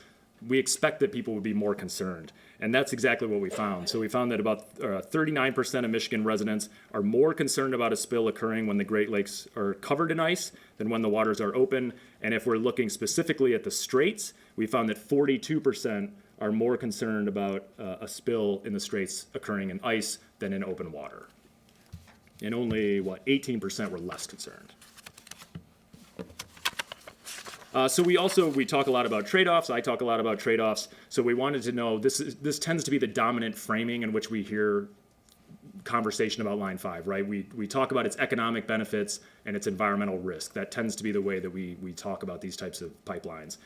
we expect that people would be more concerned. And that's exactly what we found. So we found that about 39% of Michigan residents are more concerned about a spill occurring when the Great Lakes are covered in ice than when the waters are open. And if we're looking specifically at the Straits, we found that 42% are more concerned about a spill in the Straits occurring in ice than in open water. And only, 18% were less concerned. So we talk a lot about trade-offs. I talk a lot about trade-offs. So we wanted to know, this tends to be the dominant framing in which we hear conversation about Line 5, right? We talk about its economic benefits and its environmental risk. That tends to be the way that we talk about these types of pipelines.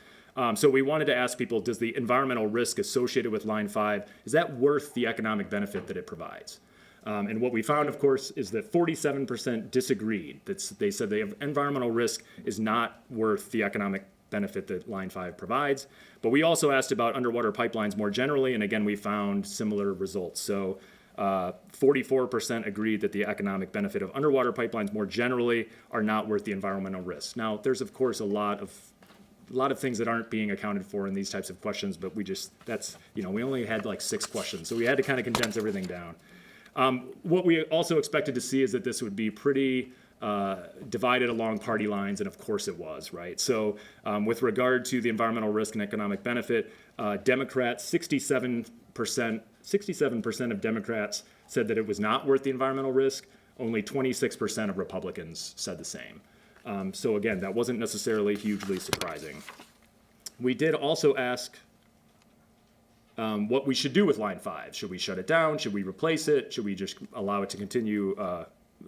So we wanted to ask people, does the environmental risk associated with Line 5, is that worth the economic benefit that it provides? And what we found, of course, is that 47% disagreed. They said the environmental risk is not worth the economic benefit that Line 5 provides. But we also asked about underwater pipelines more generally, and again, we found similar results. So 44% agreed that the economic benefit of underwater pipelines more generally are not worth the environmental risk. Now, there's, of course, a lot of things that aren't being accounted for in these types of questions, but we only had like 6 questions, so we had to kind of condense everything down. What we also expected to see is that this would be pretty divided along party lines, and of course it was, right? So with regard to the environmental risk and economic benefit, Democrats, 67% of Democrats said that it was not worth the environmental risk. Only 26% of Republicans said the same. So again, that wasn't necessarily hugely surprising. We did also ask what we should do with Line 5. Should we shut it down? Should we replace it? Should we just allow it to continue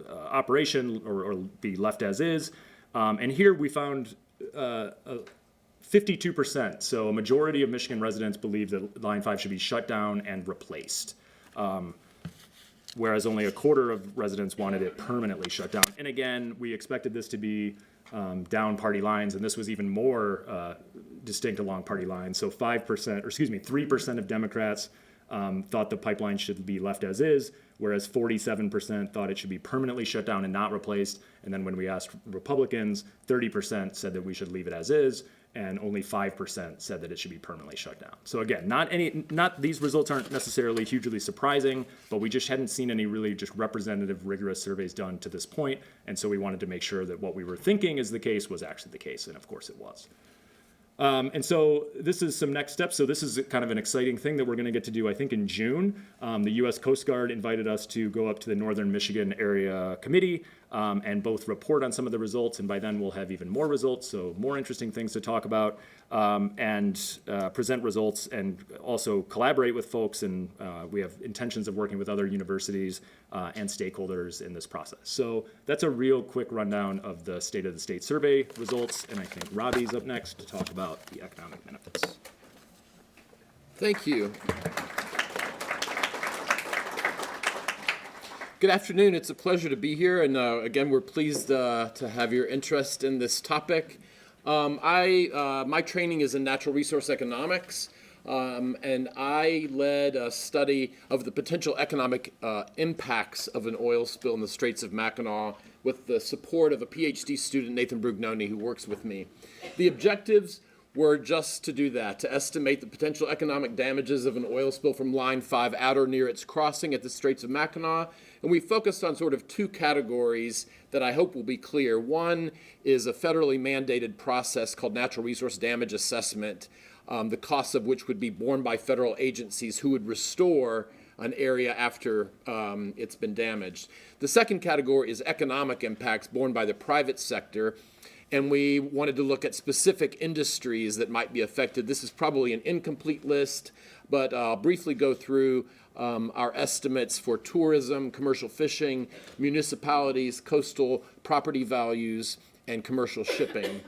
operation or be left as is? And here we found 52%. So a majority of Michigan residents believe that Line 5 should be shut down and replaced. Whereas only a quarter of residents wanted it permanently shut down. And again, we expected this to be down party lines, and this was even more distinct along party lines. So 3% of Democrats thought the pipeline should be left as is, whereas 47% thought it should be permanently shut down and not replaced. And then when we asked Republicans, 30% said that we should leave it as is, and only 5% said that it should be permanently shut down. So again, these results aren't necessarily hugely surprising, but we just hadn't seen any really just representative, rigorous surveys done to this point, and so we wanted to make sure that what we were thinking is the case was actually the case, and of course it was. And so this is some next steps. So this is kind of an exciting thing that we're going to get to do, I think, in June. The U.S. Coast Guard invited us to go up to the Northern Michigan Area Committee and both report on some of the results, and by then we'll have even more results, so more interesting things to talk about, and present results and also collaborate with folks, and we have intentions of working with other universities and stakeholders in this process. So that's a real quick rundown of the State of the State survey results, and I think Robbie's up next to talk about the economic benefits. Thank you. Good afternoon. It's a pleasure to be here, and again, we're pleased to have your interest in this topic. My training is in natural resource economics, and I led a study of the potential economic impacts of an oil spill in the Straits of Mackinac with the support of a PhD student, Nathan Brugnoni, who works with me. The objectives were just to do that, to estimate the potential economic damages of an oil spill from Line 5 at or near its crossing at the Straits of Mackinac. And we focused on sort of two categories that I hope will be clear. One is a federally mandated process called natural resource damage assessment, the costs of which would be borne by federal agencies who would restore an area after it's been damaged. The second category is economic impacts borne by the private sector. And we wanted to look at specific industries that might be affected. This is probably an incomplete list, but I'll briefly go through our estimates for tourism, commercial fishing, municipalities, coastal property values, and commercial shipping.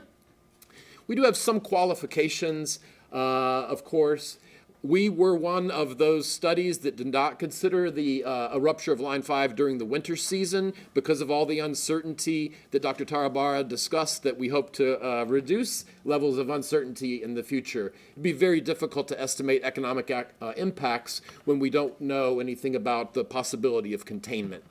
We do have some qualifications, of course. We were one of those studies that did not consider a rupture of Line 5 during the winter season because of all the uncertainty that Dr. Tarabara discussed, that we hope to reduce levels of uncertainty in the future. It'd be very difficult to estimate economic impacts when we don't know anything about the possibility of containment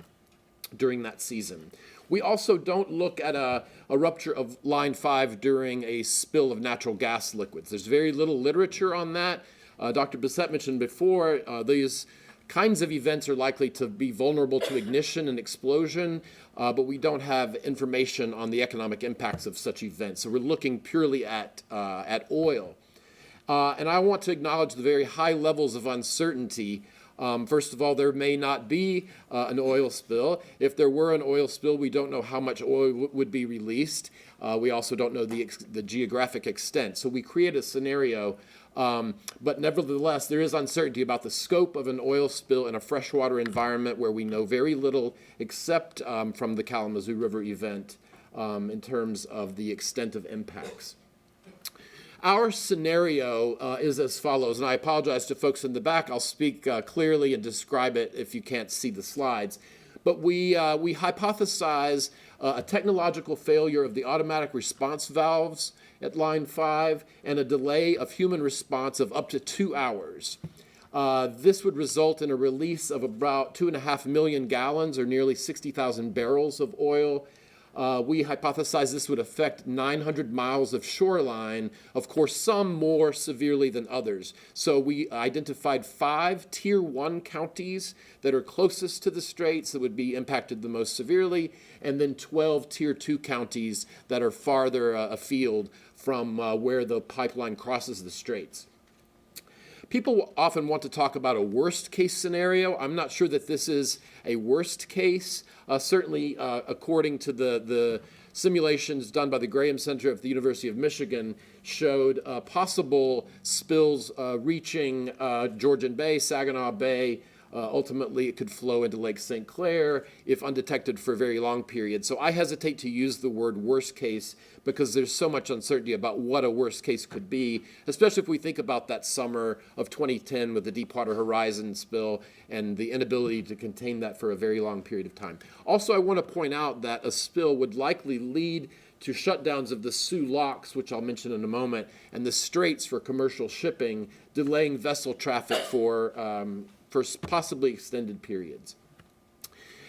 during that season. We also don't look at a rupture of Line 5 during a spill of natural gas liquids. There's very little literature on that. Dr. Bissett mentioned before, these kinds of events are likely to be vulnerable to ignition and explosion, but we don't have information on the economic impacts of such events. So we're looking purely at oil. And I want to acknowledge the very high levels of uncertainty. First of all, there may not be an oil spill. If there were an oil spill, we don't know how much oil would be released. We also don't know the geographic extent. So we create a scenario, but nevertheless, there is uncertainty about the scope of an oil spill in a freshwater environment where we know very little except from the Kalamazoo River event in terms of the extent of impacts. Our scenario is as follows, and I apologize to folks in the back. I'll speak clearly and describe it if you can't see the slides. But we hypothesize a technological failure of the automatic response valves at Line 5 and a delay of human response of up to 2 hours. This would result in a release of about 2.5 million gallons or nearly 60,000 barrels of oil. We hypothesized this would affect 900 miles of shoreline, of course, some more severely than others. So we identified 5 Tier 1 counties that are closest to the straits that would be impacted the most severely, and then 12 Tier 2 counties that are farther afield from where the pipeline crosses the straits. People often want to talk about a worst case scenario. I'm not sure that this is a worst case. Certainly, according to the simulations done by the Graham Center of the University of Michigan, showed possible spills reaching Georgian Bay, Saginaw Bay. Ultimately, it could flow into Lake St. Clair if undetected for a very long period. So I hesitate to use the word worst case because there's so much uncertainty about what a worst case could be, especially if we think about that summer of 2010 with the Deepwater Horizon spill and the inability to contain that for a very long period of time. Also, I want to point out that a spill would likely lead to shutdowns of the Soo locks, which I'll mention in a moment, and the straits for commercial shipping, delaying vessel traffic for possibly extended periods.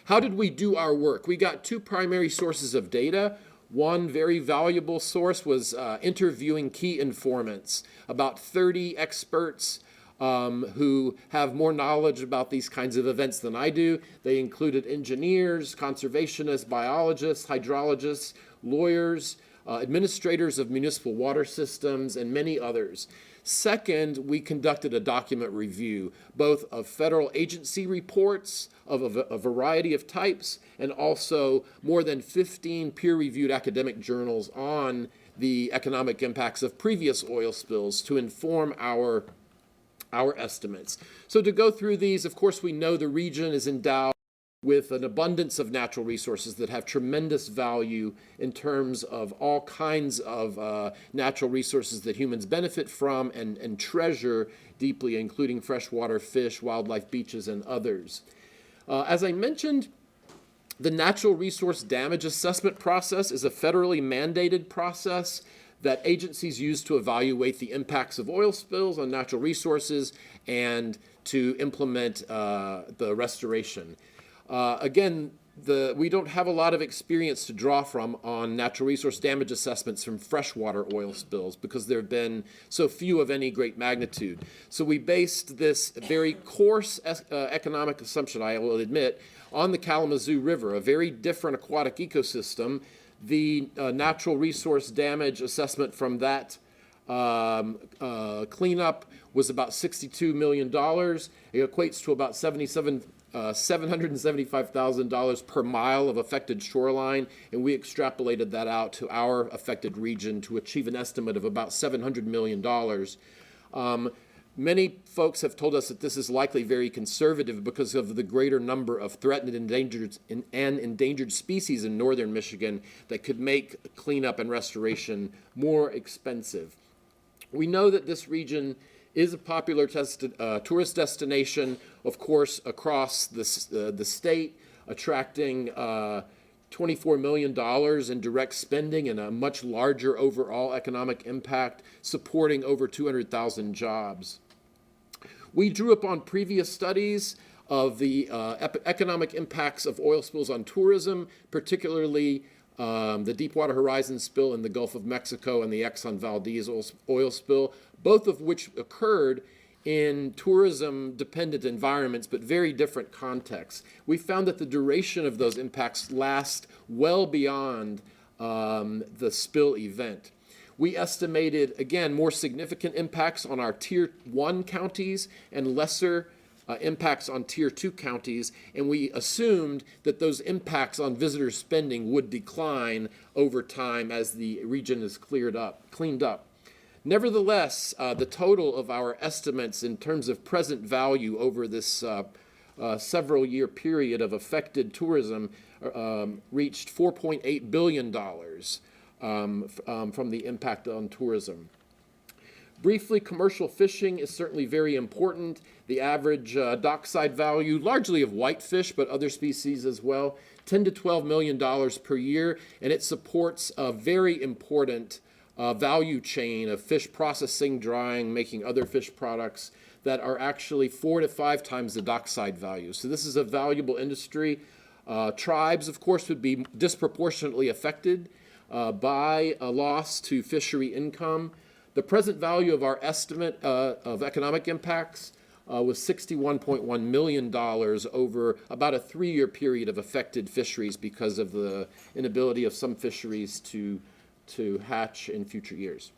How did we do our work? We got 2 primary sources of data. One very valuable source was interviewing key informants, about 30 experts who have more knowledge about these kinds of events than I do. They included engineers, conservationists, biologists, hydrologists, lawyers, administrators of municipal water systems, and many others. Second, we conducted a document review, both of federal agency reports of a variety of types, and also more than 15 peer-reviewed academic journals on the economic impacts of previous oil spills to inform our estimates. So to go through these, of course, we know the region is endowed with an abundance of natural resources that have tremendous value in terms of all kinds of natural resources that humans benefit from and treasure deeply, including freshwater fish, wildlife, beaches, and others. As I mentioned, the natural resource damage assessment process is a federally mandated process that agencies use to evaluate the impacts of oil spills on natural resources and to implement the restoration. Again, we don't have a lot of experience to draw from on natural resource damage assessments from freshwater oil spills because there have been so few of any great magnitude. So we based this very coarse economic assumption, I will admit, on the Kalamazoo River, a very different aquatic ecosystem. The natural resource damage assessment from that cleanup was about $62 million. It equates to about $775,000 per mile of affected shoreline, and we extrapolated that out to our affected region to achieve an estimate of about $700 million. Many folks have told us that this is likely very conservative because of the greater number of threatened and endangered species in northern Michigan that could make cleanup and restoration more expensive. We know that this region is a popular tourist destination, of course, across the state, attracting $24 million in direct spending and a much larger overall economic impact, supporting over 200,000 jobs. We drew upon previous studies of the economic impacts of oil spills on tourism, particularly the Deepwater Horizon spill in the Gulf of Mexico and the Exxon Valdez oil spill, both of which occurred in tourism-dependent environments, but very different contexts. We found that the duration of those impacts lasts well beyond the spill event. We estimated, again, more significant impacts on our Tier 1 counties and lesser impacts on Tier 2 counties, and we assumed that those impacts on visitor spending would decline over time as the region is cleaned up. Nevertheless, the total of our estimates in terms of present value over this several-year period of affected tourism reached $4.8 billion from the impact on tourism. Briefly, commercial fishing is certainly very important. The average dockside value, largely of whitefish, but other species as well, $10 to $12 million per year, and it supports a very important value chain of fish processing, drying, making other fish products that are actually 4 to 5 times the dockside value. So this is a valuable industry. Tribes, of course, would be disproportionately affected by a loss to fishery income. The present value of our estimate of economic impacts was $61.1 million over about a 3-year period of affected fisheries because of the inability of some fisheries to hatch in future years.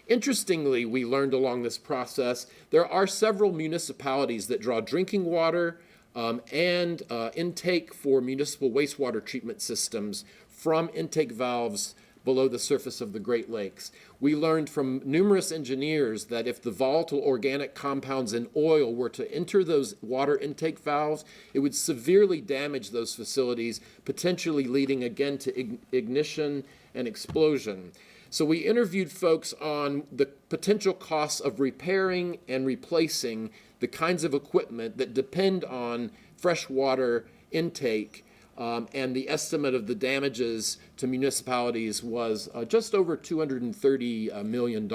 Interestingly, we learned along this process, there are several municipalities that draw drinking water and intake for municipal wastewater treatment systems from intake valves below the surface of the Great Lakes. We learned from numerous engineers that if the volatile organic compounds in oil were to enter those water intake valves, it would severely damage those facilities, potentially leading again to ignition and explosion. So we interviewed folks on the potential costs of repairing and replacing the kinds of equipment that depend on freshwater intake, and the estimate of the damages to municipalities was just over $230 million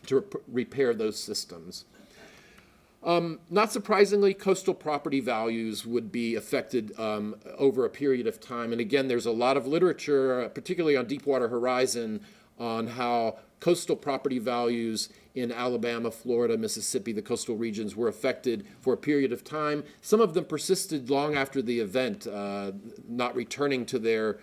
to repair those systems. Not surprisingly, coastal property values would be affected over a period of time. And again, there's a lot of literature, particularly on Deepwater Horizon, on how coastal property values in Alabama, Florida, Mississippi, the coastal regions, were affected for a period of time. Some of them persisted long after the event, not returning to their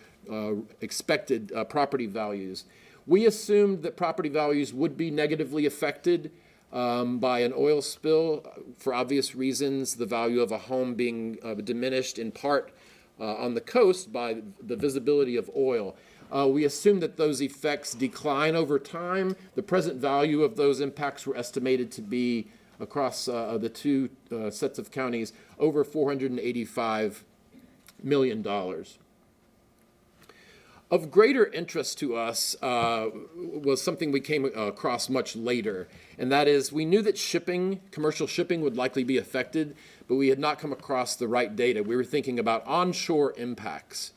expected property values. We assumed that property values would be negatively affected by an oil spill for obvious reasons, the value of a home being diminished in part on the coast by the visibility of oil. We assume that those effects decline over time. The present value of those impacts were estimated to be, across the two sets of counties, over $485 million. Of greater interest to us was something we came across much later, and that is we knew that shipping, commercial shipping, would likely be affected, but we had not come across the right data. We were thinking about onshore impacts.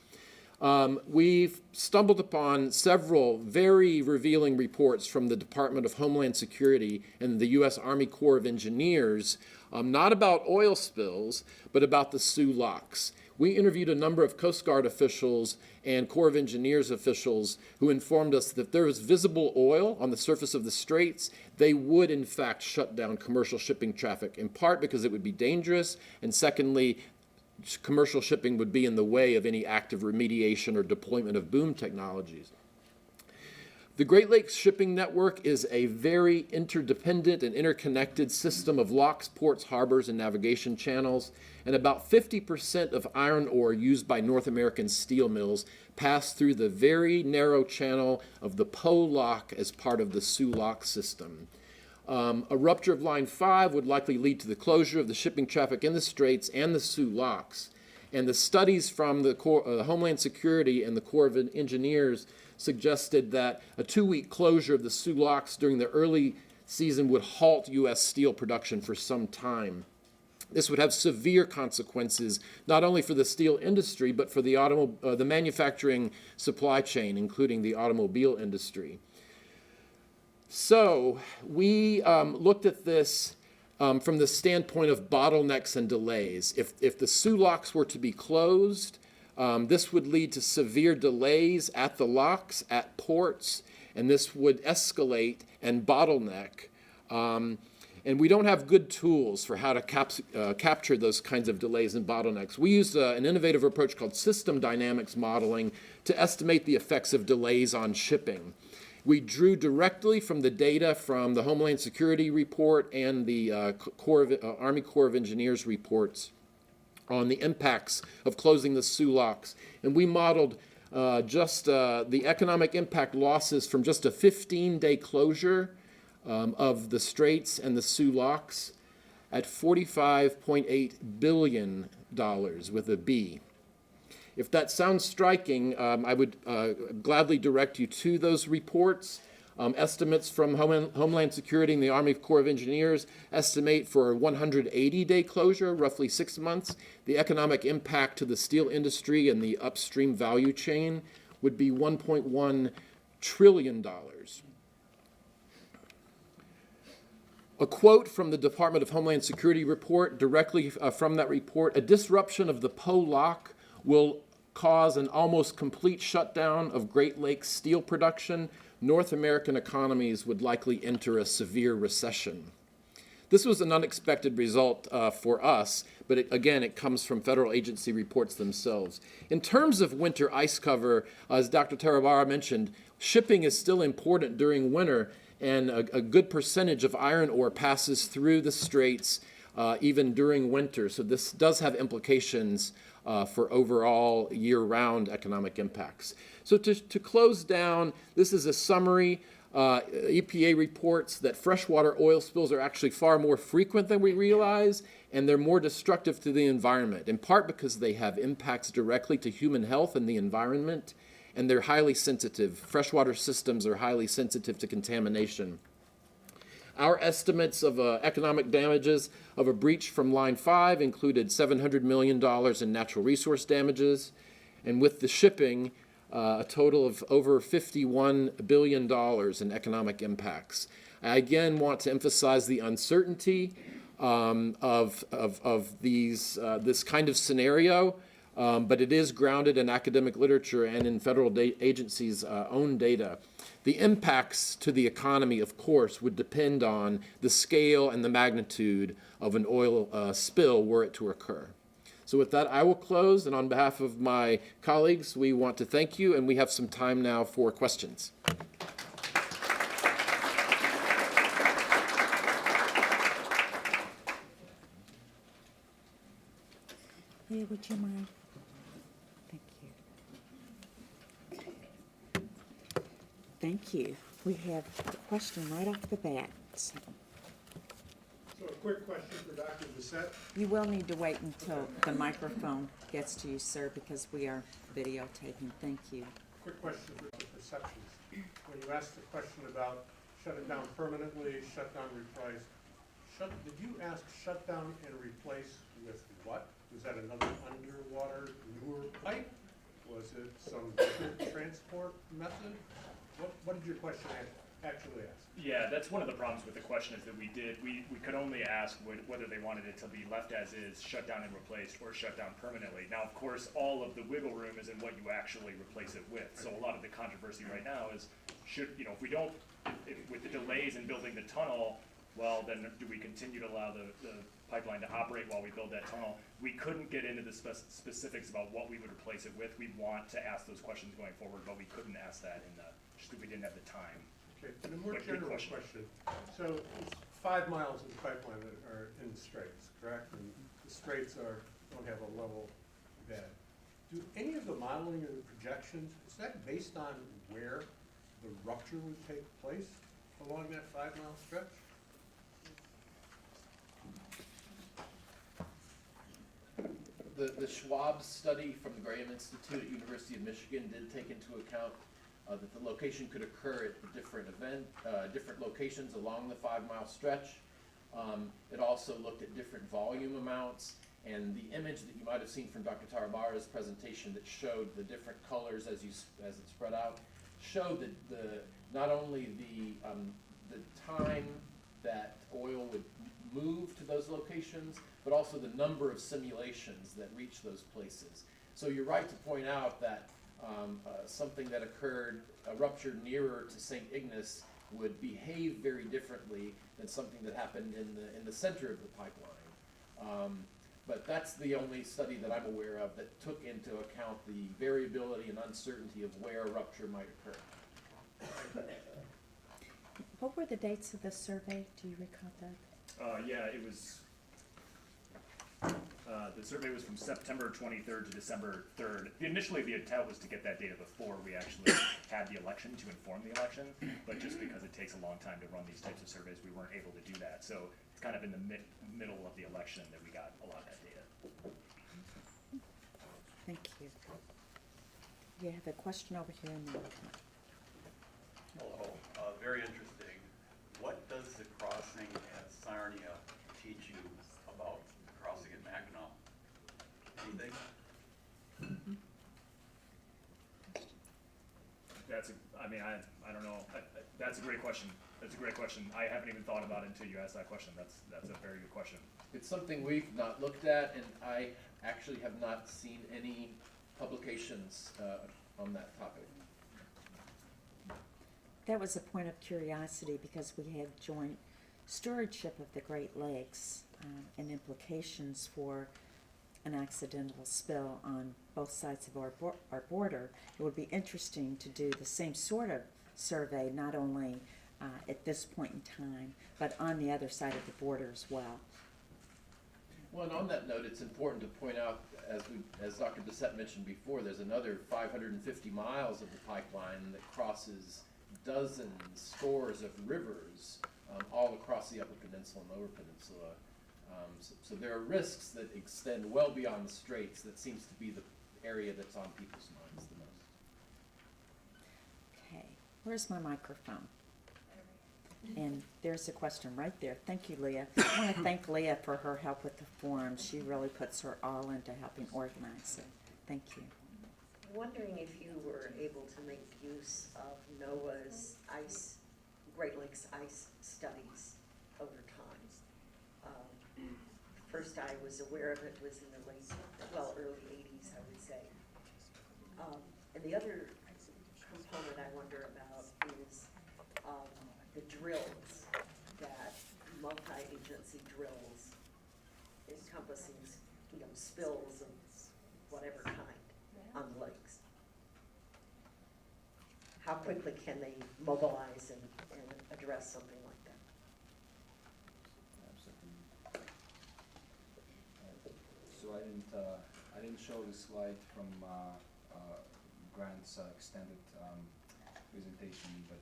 We've stumbled upon several very revealing reports from the Department of Homeland Security and the U.S. Army Corps of Engineers, not about oil spills, but about the Soo Locks. We interviewed a number of Coast Guard officials and Corps of Engineers officials who informed us that if there was visible oil on the surface of the straits, they would in fact shut down commercial shipping traffic, in part because it would be dangerous, and secondly, commercial shipping would be in the way of any active remediation or deployment of boom technologies. The Great Lakes Shipping Network is a very interdependent and interconnected system of locks, ports, harbors, and navigation channels, and about 50% of iron ore used by North American steel mills pass through the very narrow channel of the Po Lock as part of the Soo Lock system. A rupture of Line 5 would likely lead to the closure of the shipping traffic in the Straits and the Soo Locks. And the studies from the Homeland Security and the Corps of Engineers suggested that a 2-week closure of the Soo Locks during the early season would halt U.S. steel production for some time. This would have severe consequences, not only for the steel industry, but for the manufacturing supply chain, including the automobile industry. So we looked at this from the standpoint of bottlenecks and delays. If the Soo Locks were to be closed, this would lead to severe delays at the locks, at ports, and this would escalate and bottleneck. And we don't have good tools for how to capture those kinds of delays and bottlenecks. We used an innovative approach called system dynamics modeling to estimate the effects of delays on shipping. We drew directly from the data from the Homeland Security report and the Army Corps of Engineers reports on the impacts of closing the Soo Locks. And we modeled just the economic impact losses from just a 15-day closure of the Straits and the Soo Locks at $45.8 billion with a B. If that sounds striking, I would gladly direct you to those reports. Estimates from Homeland Security and the Army Corps of Engineers estimate for a 180-day closure, roughly 6 months. The economic impact to the steel industry and the upstream value chain would be $1.1 trillion. A quote from the Department of Homeland Security report, directly from that report: a disruption of the Po Lock will cause an almost complete shutdown of Great Lakes steel production. North American economies would likely enter a severe recession. This was an unexpected result for us, but again, it comes from federal agency reports themselves. In terms of winter ice cover, as Dr. Tarabara mentioned, shipping is still important during winter, and a good percentage of iron ore passes through the straits even during winter. So this does have implications for overall year-round economic impacts. So to close down, this is a summary. EPA reports that freshwater oil spills are actually far more frequent than we realize, and they're more destructive to the environment, in part because they have impacts directly to human health and the environment, and they're highly sensitive. Freshwater systems are highly sensitive to contamination. Our estimates of economic damages of a breach from Line 5 included $700 million in natural resource damages, and with the shipping, a total of over $51 billion in economic impacts. I again want to emphasize the uncertainty of this kind of scenario, but it is grounded in academic literature and in federal agencies' own data. The impacts to the economy, of course, would depend on the scale and the magnitude of an oil spill were it to occur. So with that, I will close, and on behalf of my colleagues, we want to thank you, and we have some time now for questions. Yeah, would you mind? Thank you. Thank you. We have a question right off the bat. So a quick question for Dr. Bissett. You will need to wait until the microphone gets to you, sir, because we are videotaping. Thank you. Quick question for the perceptions. When you asked the question about shut it down permanently, shut down, replace, did you ask shut down and replace with what? Was that another underwater newer pipe? Was it some different transport method? What did your question actually ask? Yeah, that's one of the problems with the question is that we could only ask whether they wanted it to be left as is, shut down and replaced, or shut down permanently. Now, of course, all of the wiggle room is in what you actually replace it with. So a lot of the controversy right now is, with the delays in building the tunnel, well, then do we continue to allow the pipeline to operate while we build that tunnel? We couldn't get into the specifics about what we would replace it with. We'd want to ask those questions going forward, but we couldn't ask that just because we didn't have the time. Okay, and a more But good general question. question. So it's 5 miles of pipeline that are in the straits, correct? And the straits don't have a level bed. Do any of the modeling or the projections, is that based on where the rupture would take place along that 5-mile stretch? The Schwab study from the Graham Institute at University of Michigan did take into account that the location could occur at different locations along the 5-mile stretch. It also looked at different volume amounts, and the image that you might have seen from Dr. Tarabara's presentation that showed the different colors as it spread out, showed that not only the time that oil would move to those locations, but also the number of simulations that reach those places. So you're right to point out that something that occurred, a rupture nearer to St. Ignace, would behave very differently than something that happened in the center of the pipeline. But that's the only study that I'm aware of that took into account the variability and uncertainty of where a rupture might occur. What were the dates of the survey? Do you recall that? Yeah, it was. The survey was from September 23rd to December 3rd. Initially, the intent was to get that data before we actually had the election to inform the election, but just because it takes a long time to run these types of surveys, we weren't able to do that. So it's kind of in the middle of the election that we got a lot of that data. Thank you. You have a question over here in the Hello, very interesting. What does the crossing at Sarnia teach you about the crossing at Mackinac? Anything? I don't know. That's a great question. That's a great question. I haven't even thought about it until you asked that question. That's a very good question. It's something we've not looked at, and I actually have not seen any publications on that topic. That was a point of curiosity because we have joint stewardship of the Great Lakes and implications for an accidental spill on both sides of our border. It would be interesting to do the same sort of survey, not only at this point in time, but on the other side of the border as well. Well, and on that note, it's important to point out, as Dr. Bissett mentioned before, there's another 550 miles of the pipeline that crosses dozens, scores of rivers all across the Upper Peninsula and Lower Peninsula. So there are risks that extend well beyond the straits. That seems to be the area that's on people's minds the most. Okay, where's my microphone? And there's a question right there. Thank you, Leah. I want to thank Leah for her help with the forum. She really puts her all into helping organize it. Thank you. Wondering if you were able to make use of NOAA's Great Lakes ice studies over time. First I was aware of it was in the early 80s, I would say. And the other component I wonder about is the drills, that multi-agency drills encompassing, spills of whatever kind on the lakes. How quickly can they mobilize and address something like that? So I didn't show the slide from Grant's extended presentation, but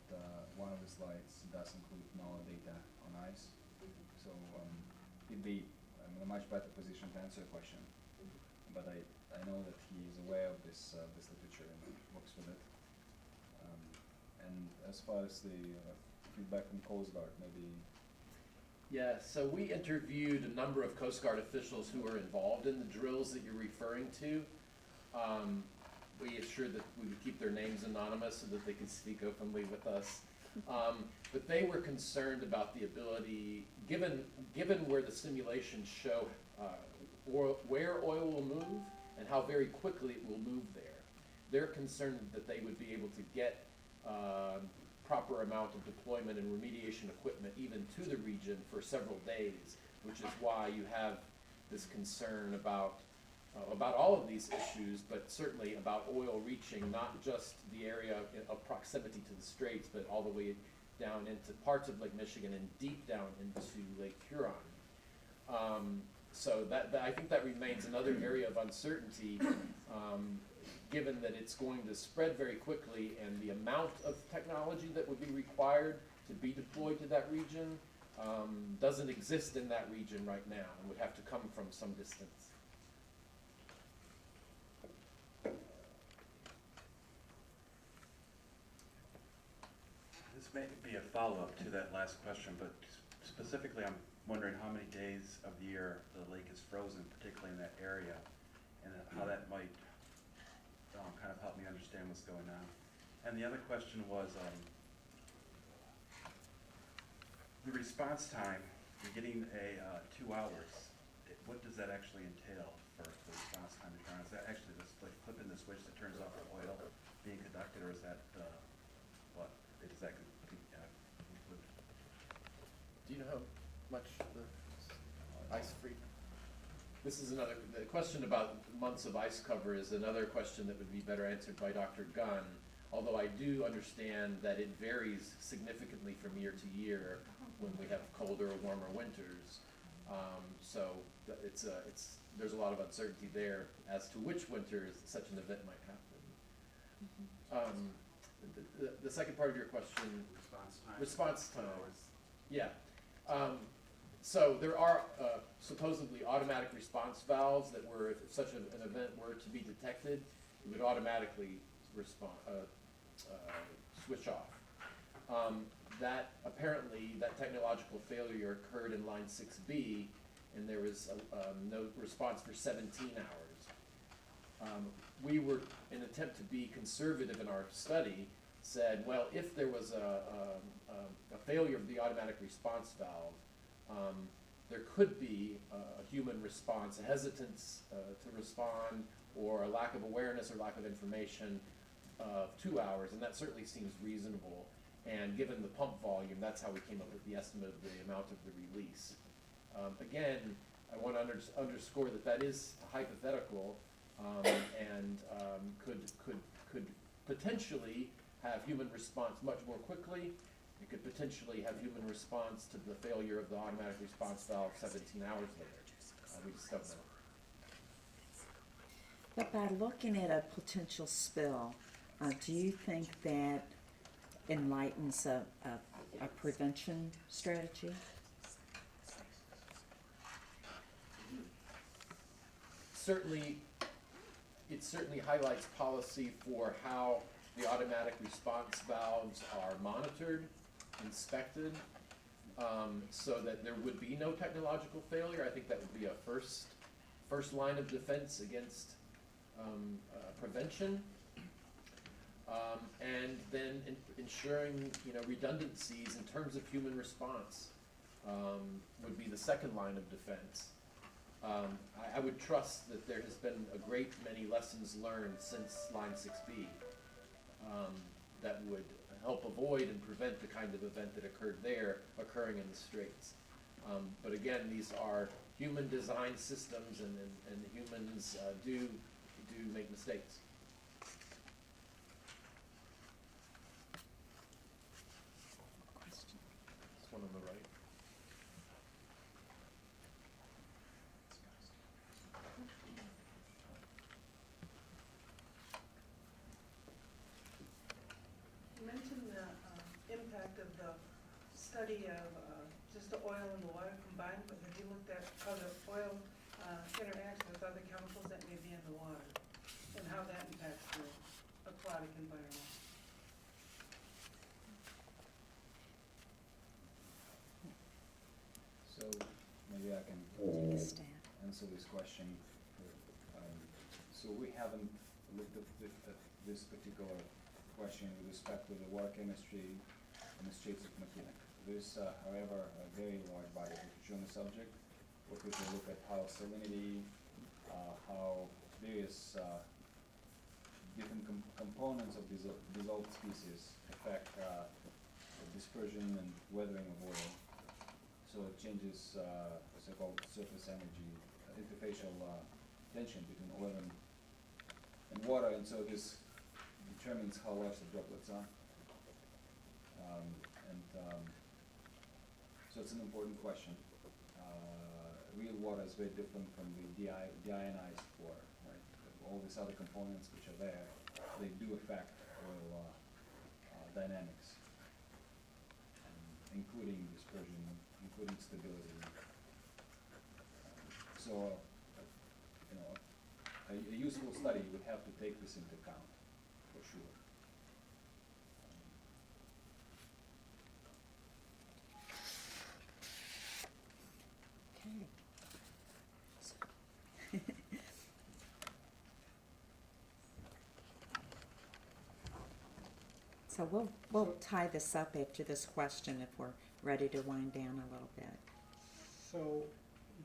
one of the slides does include NOAA data on ice. So he'd be in a much better position to answer the question. But I know that he is aware of this literature and works with it. And as far as the feedback from Coast Guard, maybe. Yeah, so we interviewed a number of Coast Guard officials who were involved in the drills that you're referring to. We assured that we would keep their names anonymous so that they could speak openly with us. But they were concerned about the ability, given where the simulations show where oil will move and how very quickly it will move there. They're concerned that they would be able to get proper amount of deployment and remediation equipment even to the region for several days, which is why you have this concern about all of these issues, but certainly about oil reaching not just the area of proximity to the straits, but all the way down into parts of Lake Michigan and deep down into Lake Huron. So that I think that remains another area of uncertainty, given that it's going to spread very quickly, and the amount of technology that would be required to be deployed to that region doesn't exist in that region right now and would have to come from some distance. This may be a follow-up to that last question, but specifically I'm wondering how many days of the year the lake is frozen, particularly in that area, and how that might kind of help me understand what's going on. And the other question was the response time. You're getting a 2 hours. What does that actually entail for the response time? Is that actually just like flipping the switch that turns off the oil being conducted, or is that what? Is that include? Do you know how much the ice free? This is another, the question about months of ice cover is another question that would be better answered by Dr. Gunn, although I do understand that it varies significantly from year to year when we have colder or warmer winters. So there's a lot of uncertainty there as to which winters such an event might happen. The second part of your question, response time. Yeah. So there are supposedly automatic response valves that were, if such an event were to be detected, it would automatically switch off. That apparently, that technological failure occurred in line 6B, and there was no response for 17 hours. We were, in an attempt to be conservative in our study, said, well, if there was a failure of the automatic response valve, there could be a human response, a hesitance to respond, or a lack of awareness or lack of information of 2 hours, and that certainly seems reasonable. And given the pump volume, that's how we came up with the estimate of the amount of the release. Again, I want to underscore that that is hypothetical, and could potentially have human response much more quickly. It could potentially have human response to the failure of the automatic response valve 17 hours later. We just don't know. But by looking at a potential spill, do you think that enlightens a prevention strategy? It certainly highlights policy for how the automatic response valves are monitored, inspected, so that there would be no technological failure. I think that would be a first line of defense against prevention. And then ensuring, redundancies in terms of human response would be the second line of defense. I would trust that there has been a great many lessons learned since Line 6B that would help avoid and prevent the kind of event that occurred there occurring in the Straits. But again, these are human designed systems, and humans do make mistakes. This one on the right. You mentioned the impact of the study of just the oil and the water combined, but have you looked at how the oil interacts with other chemicals that may be in the water, and how that impacts the aquatic environment? So maybe I can Take a stab. answer this question. So we haven't looked at this particular question with respect to the water chemistry in the Straits of Mackinac. There's, however, a very large body of literature on the subject, where people look at how salinity, how various different components of dissolved species affect the dispersion and weathering of oil. So it changes so-called surface energy, interfacial tension between oil and water, and so this determines how large the droplets are. So it's an important question. Real water is very different from the deionized water, right? All these other components which are there, they do affect oil dynamics, including dispersion, including stability. So, a useful study would have to take this into account, for sure. Okay. So we'll tie this up after this question if we're ready to wind down a little bit. So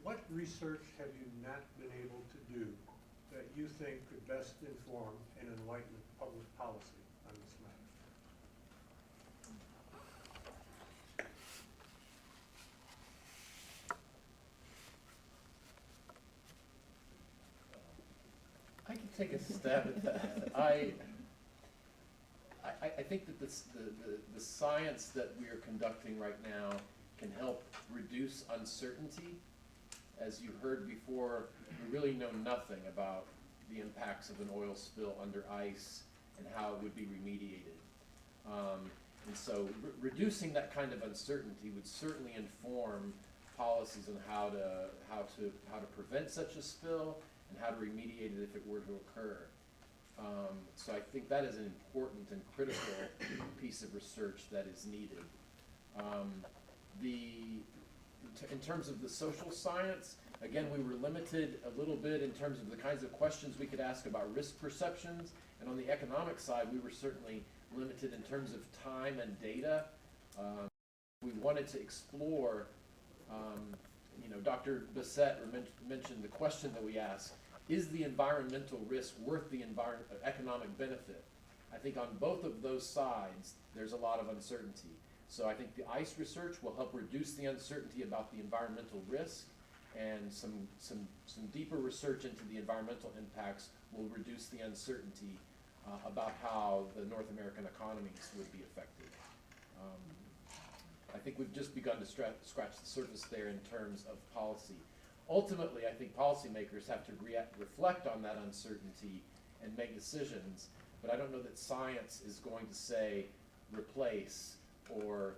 what research have you not been able to do that you think could best inform and enlighten public policy on this matter? I can take a stab at that. I think that the science that we are conducting right now can help reduce uncertainty. As you heard before, we really know nothing about the impacts of an oil spill under ice and how it would be remediated. And so reducing that kind of uncertainty would certainly inform policies on how to prevent such a spill and how to remediate it if it were to occur. So I think that is an important and critical piece of research that is needed. In terms of the social science, again, we were limited a little bit in terms of the kinds of questions we could ask about risk perceptions. And on the economic side, we were certainly limited in terms of time and data. We wanted to explore, Dr. Bassett mentioned the question that we asked, is the environmental risk worth the economic benefit? I think on both of those sides, there's a lot of uncertainty. So I think the ICE research will help reduce the uncertainty about the environmental risk, and some deeper research into the environmental impacts will reduce the uncertainty about how the North American economies would be affected. I think we've just begun to scratch the surface there in terms of policy. Ultimately, I think policymakers have to reflect on that uncertainty and make decisions, but I don't know that science is going to say replace or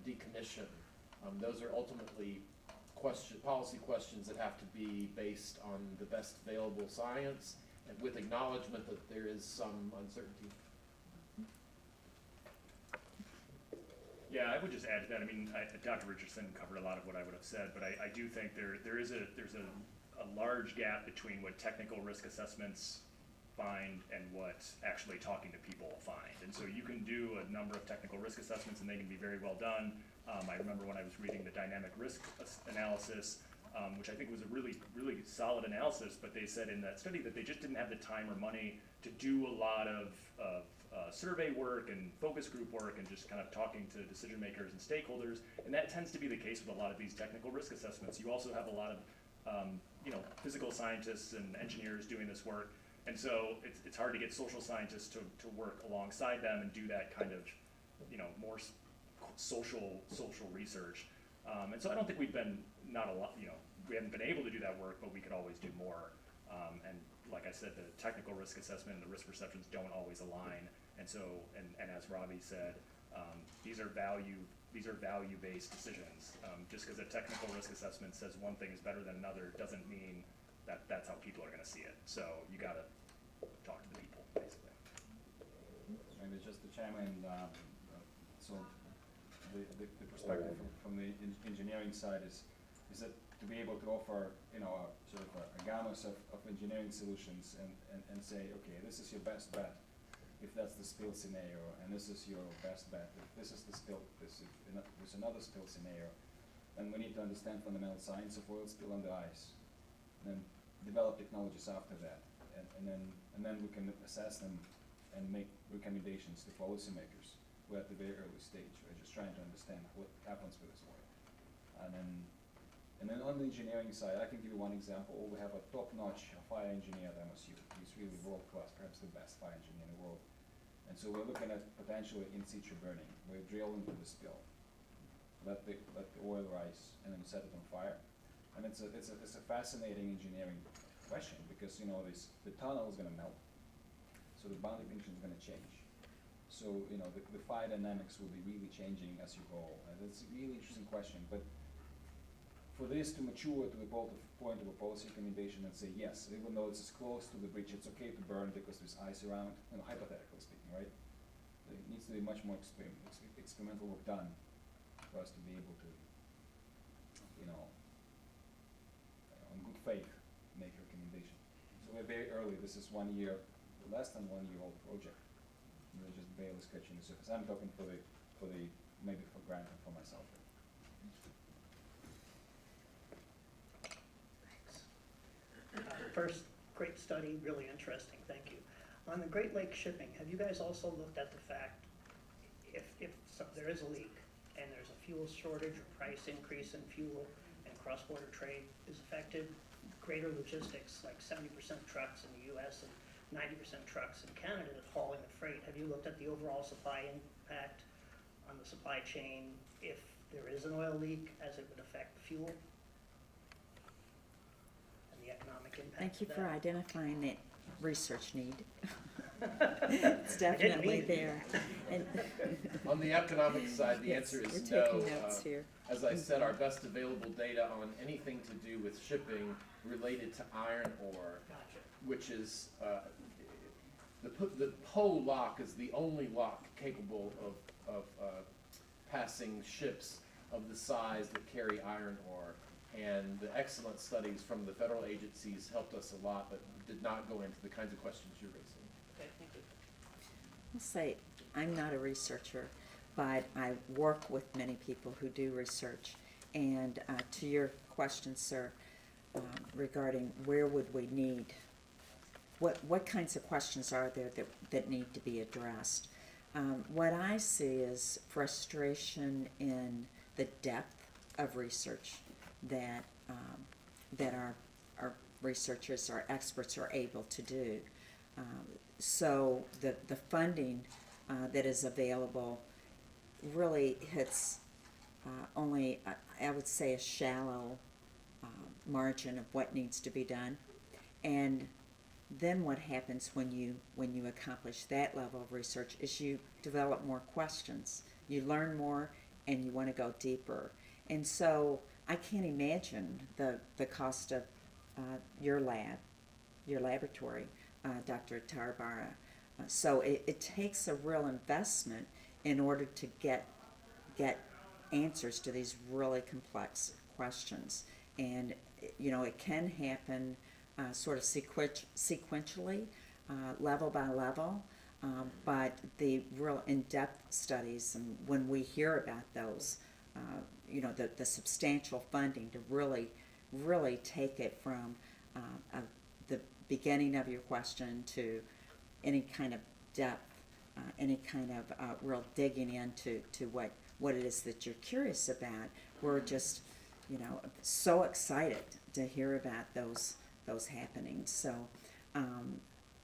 decommission. Those are ultimately policy questions that have to be based on the best available science and with acknowledgement that there is some uncertainty. Yeah, I would just add to that. I mean, Dr. Richardson covered a lot of what I would have said, but I do think there's a large gap between what technical risk assessments find and what actually talking to people find. And so you can do a number of technical risk assessments and they can be very well done. I remember when I was reading the dynamic risk analysis, which I think was a really, really solid analysis, but they said in that study that they just didn't have the time or money to do a lot of survey work and focus group work and just kind of talking to decision makers and stakeholders. And that tends to be the case with a lot of these technical risk assessments. You also have a lot of physical scientists and engineers doing this work. And so it's hard to get social scientists to work alongside them and do that kind of, more social research. And so I don't think we've been we haven't been able to do that work, but we could always do more. And like I said, the technical risk assessment and the risk perceptions don't always align. And so, and as Robbie said, these are value-based decisions. Just because a technical risk assessment says one thing is better than another doesn't mean that that's how people are going to see it. So you got to talk to the people, basically. Maybe just to chime in, so the perspective from the engineering side is that to be able to offer, sort of a gamut of engineering solutions and say, okay, this is your best bet if that's the spill scenario, and this is your best bet if this is the spill, there's another spill scenario, then we need to understand fundamental science of oil spill on the ice, and then develop technologies after that, and then we can assess them and make recommendations to policymakers. We're at the very early stage. We're just trying to understand what happens with this oil. And then on the engineering side, I can give you one example. We have a top-notch fire engineer at MSU. He's really world-class, perhaps the best fire engineer in the world. And so we're looking at potentially in situ burning. We drill into the spill, let the oil rise, and then set it on fire. And it's a fascinating engineering question because the tunnel is going to melt, so the boundary condition is going to change. So the fire dynamics will be really changing as you go. And it's a really interesting question, but for this to mature to the point of a policy recommendation and say yes, even though it's as close to the breach, it's okay to burn because there's ice around, hypothetically speaking, right? There needs to be much more experimental work done for us to be able to, in good faith, make a recommendation. So we're very early. This is less than 1 year old project. We're just barely scratching the surface. I'm talking for the maybe for Grant and for myself. First, great study, really interesting, thank you. On the Great Lakes shipping, have you guys also looked at the fact if there is a leak and there's a fuel shortage or price increase in fuel and cross-border trade is affected, greater logistics, like 70% trucks in the US and 90% trucks in Canada that's hauling the freight. Have you looked at the overall supply impact on the supply chain if there is an oil leak as it would affect the fuel? Economic impact. Thank you of for that. identifying that research need. It's definitely there. And On the economic side, the answer we're is no. taking notes here. As I said, our best available data on anything to do with shipping related to iron ore, Gotcha. which is the Po lock is the only lock capable of passing ships of the size that carry iron ore. And the excellent studies from the federal agencies helped us a lot, but did not go into the kinds of questions you're raising. Okay, thank you. I'll say, I'm not a researcher, but I work with many people who do research. And to your question, sir, regarding where would we need, what kinds of questions are there that need to be addressed? What I see is frustration in the depth of research that our researchers, our experts are able to do. So the funding that is available really hits only, I would say, a shallow margin of what needs to be done. And then what happens when you accomplish that level of research is you develop more questions. You learn more and you want to go deeper. And so I can't imagine the cost of your laboratory, Dr. Tarbara. So it takes a real investment in order to get answers to these really complex questions. And, you know, it can happen sort of sequentially, level by level, but the real in-depth studies, and when we hear about those, you know, the substantial funding to really take it from the beginning of your question to any kind of depth, any kind of real digging into what it is that you're curious about. We're just, you know, so excited to hear about those happenings. So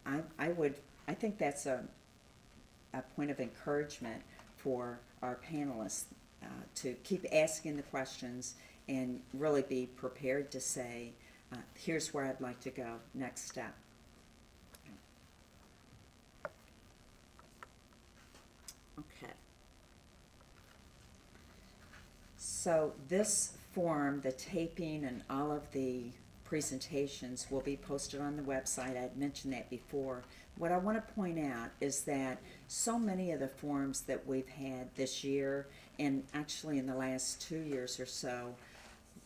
I think that's a point of encouragement for our panelists to keep asking the questions and really be prepared to say, here's where I'd like to go, next step. Okay. So this form, the taping and all of the presentations will be posted on the website. I'd mentioned that before. What I want to point out is that so many of the forums that we've had this year, and actually in the last 2 years or so,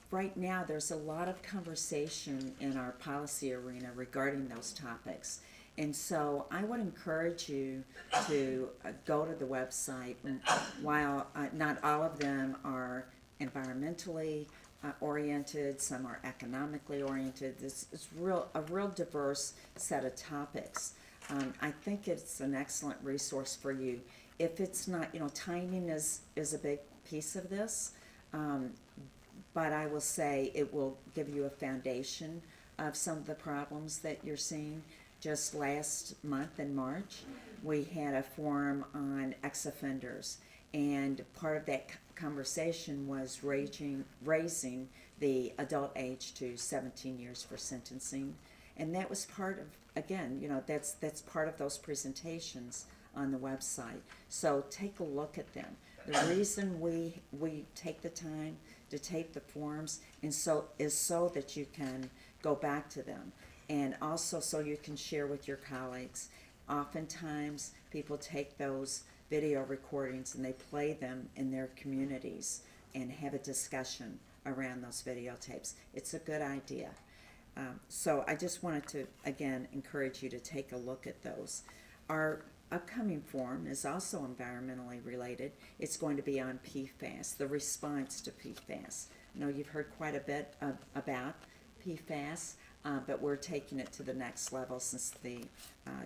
right now there's a lot of conversation in our policy arena regarding those topics. And so I would encourage you to go to the website. And while not all of them are environmentally oriented, some are economically oriented, it's a real diverse set of topics. I think it's an excellent resource for you. If it's not, you know, timing is a big piece of this, but I will say it will give you a foundation of some of the problems that you're seeing. Just last month in March, we had a forum on ex-offenders, and part of that conversation was raising the adult age to 17 years for sentencing. And that was part of, again, you know, that's part of those presentations on the website. So take a look at them. The reason we take the time to tape the forums is so that you can go back to them, and also so you can share with your colleagues. Oftentimes people take those video recordings and they play them in their communities and have a discussion around those videotapes. It's a good idea. So I just wanted to, again, encourage you to take a look at those. Our upcoming forum is also environmentally related. It's going to be on PFAS, the response to PFAS. I know you've heard quite a bit about PFAS, but we're taking it to the next level since the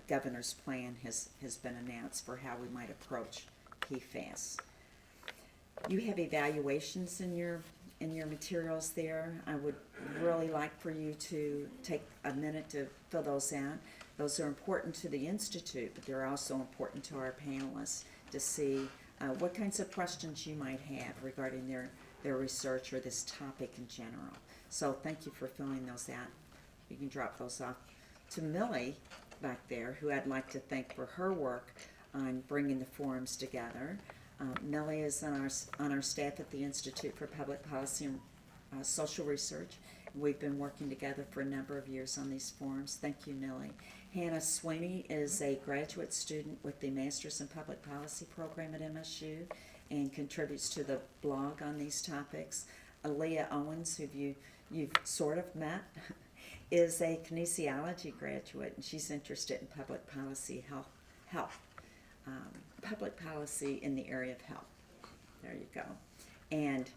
governor's plan has been announced for how we might approach PFAS. You have evaluations in your materials there. I would really like for you to take a minute to fill those out. Those are important to the Institute, but they're also important to our panelists to see what kinds of questions you might have regarding their research or this topic in general. So thank you for filling those out. You can drop those off to Millie back there, who I'd like to thank for her work on bringing the forums together. Millie is on our staff at the Institute for Public Policy and Social Research. We've been working together for a number of years on these forums. Thank you, Millie. Hannah Sweeney is a graduate student with the Masters in Public Policy program at MSU and contributes to the blog on these topics. Aaliyah Owens, who you've sort of met, is a kinesiology graduate, and she's interested in public policy health. public policy in the area of health. There you go. And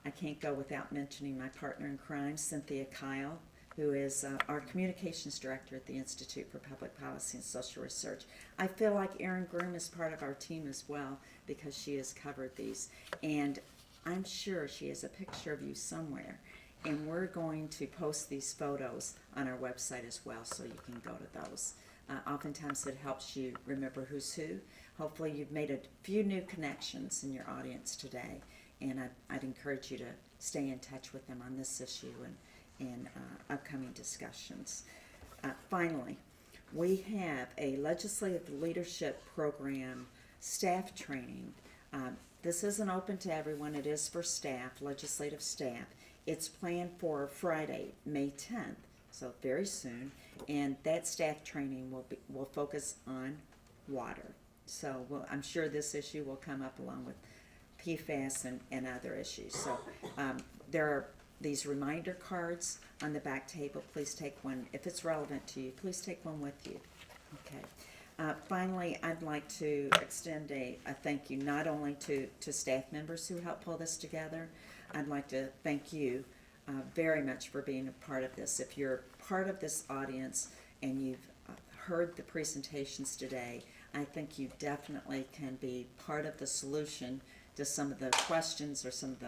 I can't go without mentioning my partner in crime, Cynthia Kyle, who is our communications director at the Institute for Public Policy and Social Research. I feel like Erin Groom is part of our team as well because she has covered these. And I'm sure she has a picture of you somewhere. And we're going to post these photos on our website as well, so you can go to those. Oftentimes it helps you remember who's who. Hopefully you've made a few new connections in your audience today. And I'd encourage you to stay in touch with them on this issue and upcoming discussions. Finally, we have a legislative leadership program staff training. This isn't open to everyone. It is for staff, legislative staff. It's planned for Friday, May 10th, so very soon. And that staff training will focus on water. So I'm sure this issue will come up along with PFAS and other issues. So there are these reminder cards on the back table. Please take one. If it's relevant to you, please take one with you. Okay. Finally, I'd like to extend a thank you not only to staff members who helped pull this together. I'd like to thank you very much for being a part of this. If you're part of this audience and you've heard the presentations today, I think you definitely can be part of the solution to some of the questions or some of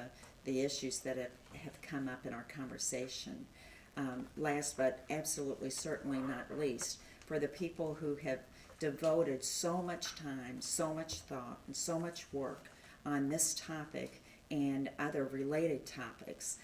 the issues that have come up in our conversation. Last but absolutely certainly not least, for the people who have devoted so much time, so much thought, and so much work on this topic and other related topics,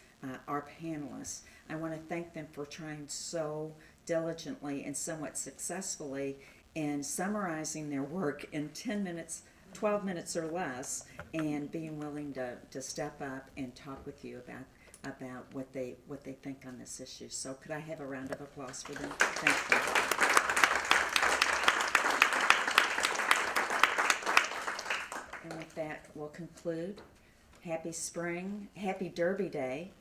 our panelists, I want to thank them for trying so diligently and somewhat successfully in summarizing their work in 10 minutes, 12 minutes or less, and being willing to step up and talk with you about what they think on this issue. So could I have a round of applause for them? Thank you. And with that, we'll conclude. Happy spring, happy Derby Day.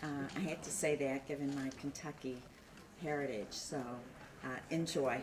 I had to say that given my Kentucky heritage, so enjoy.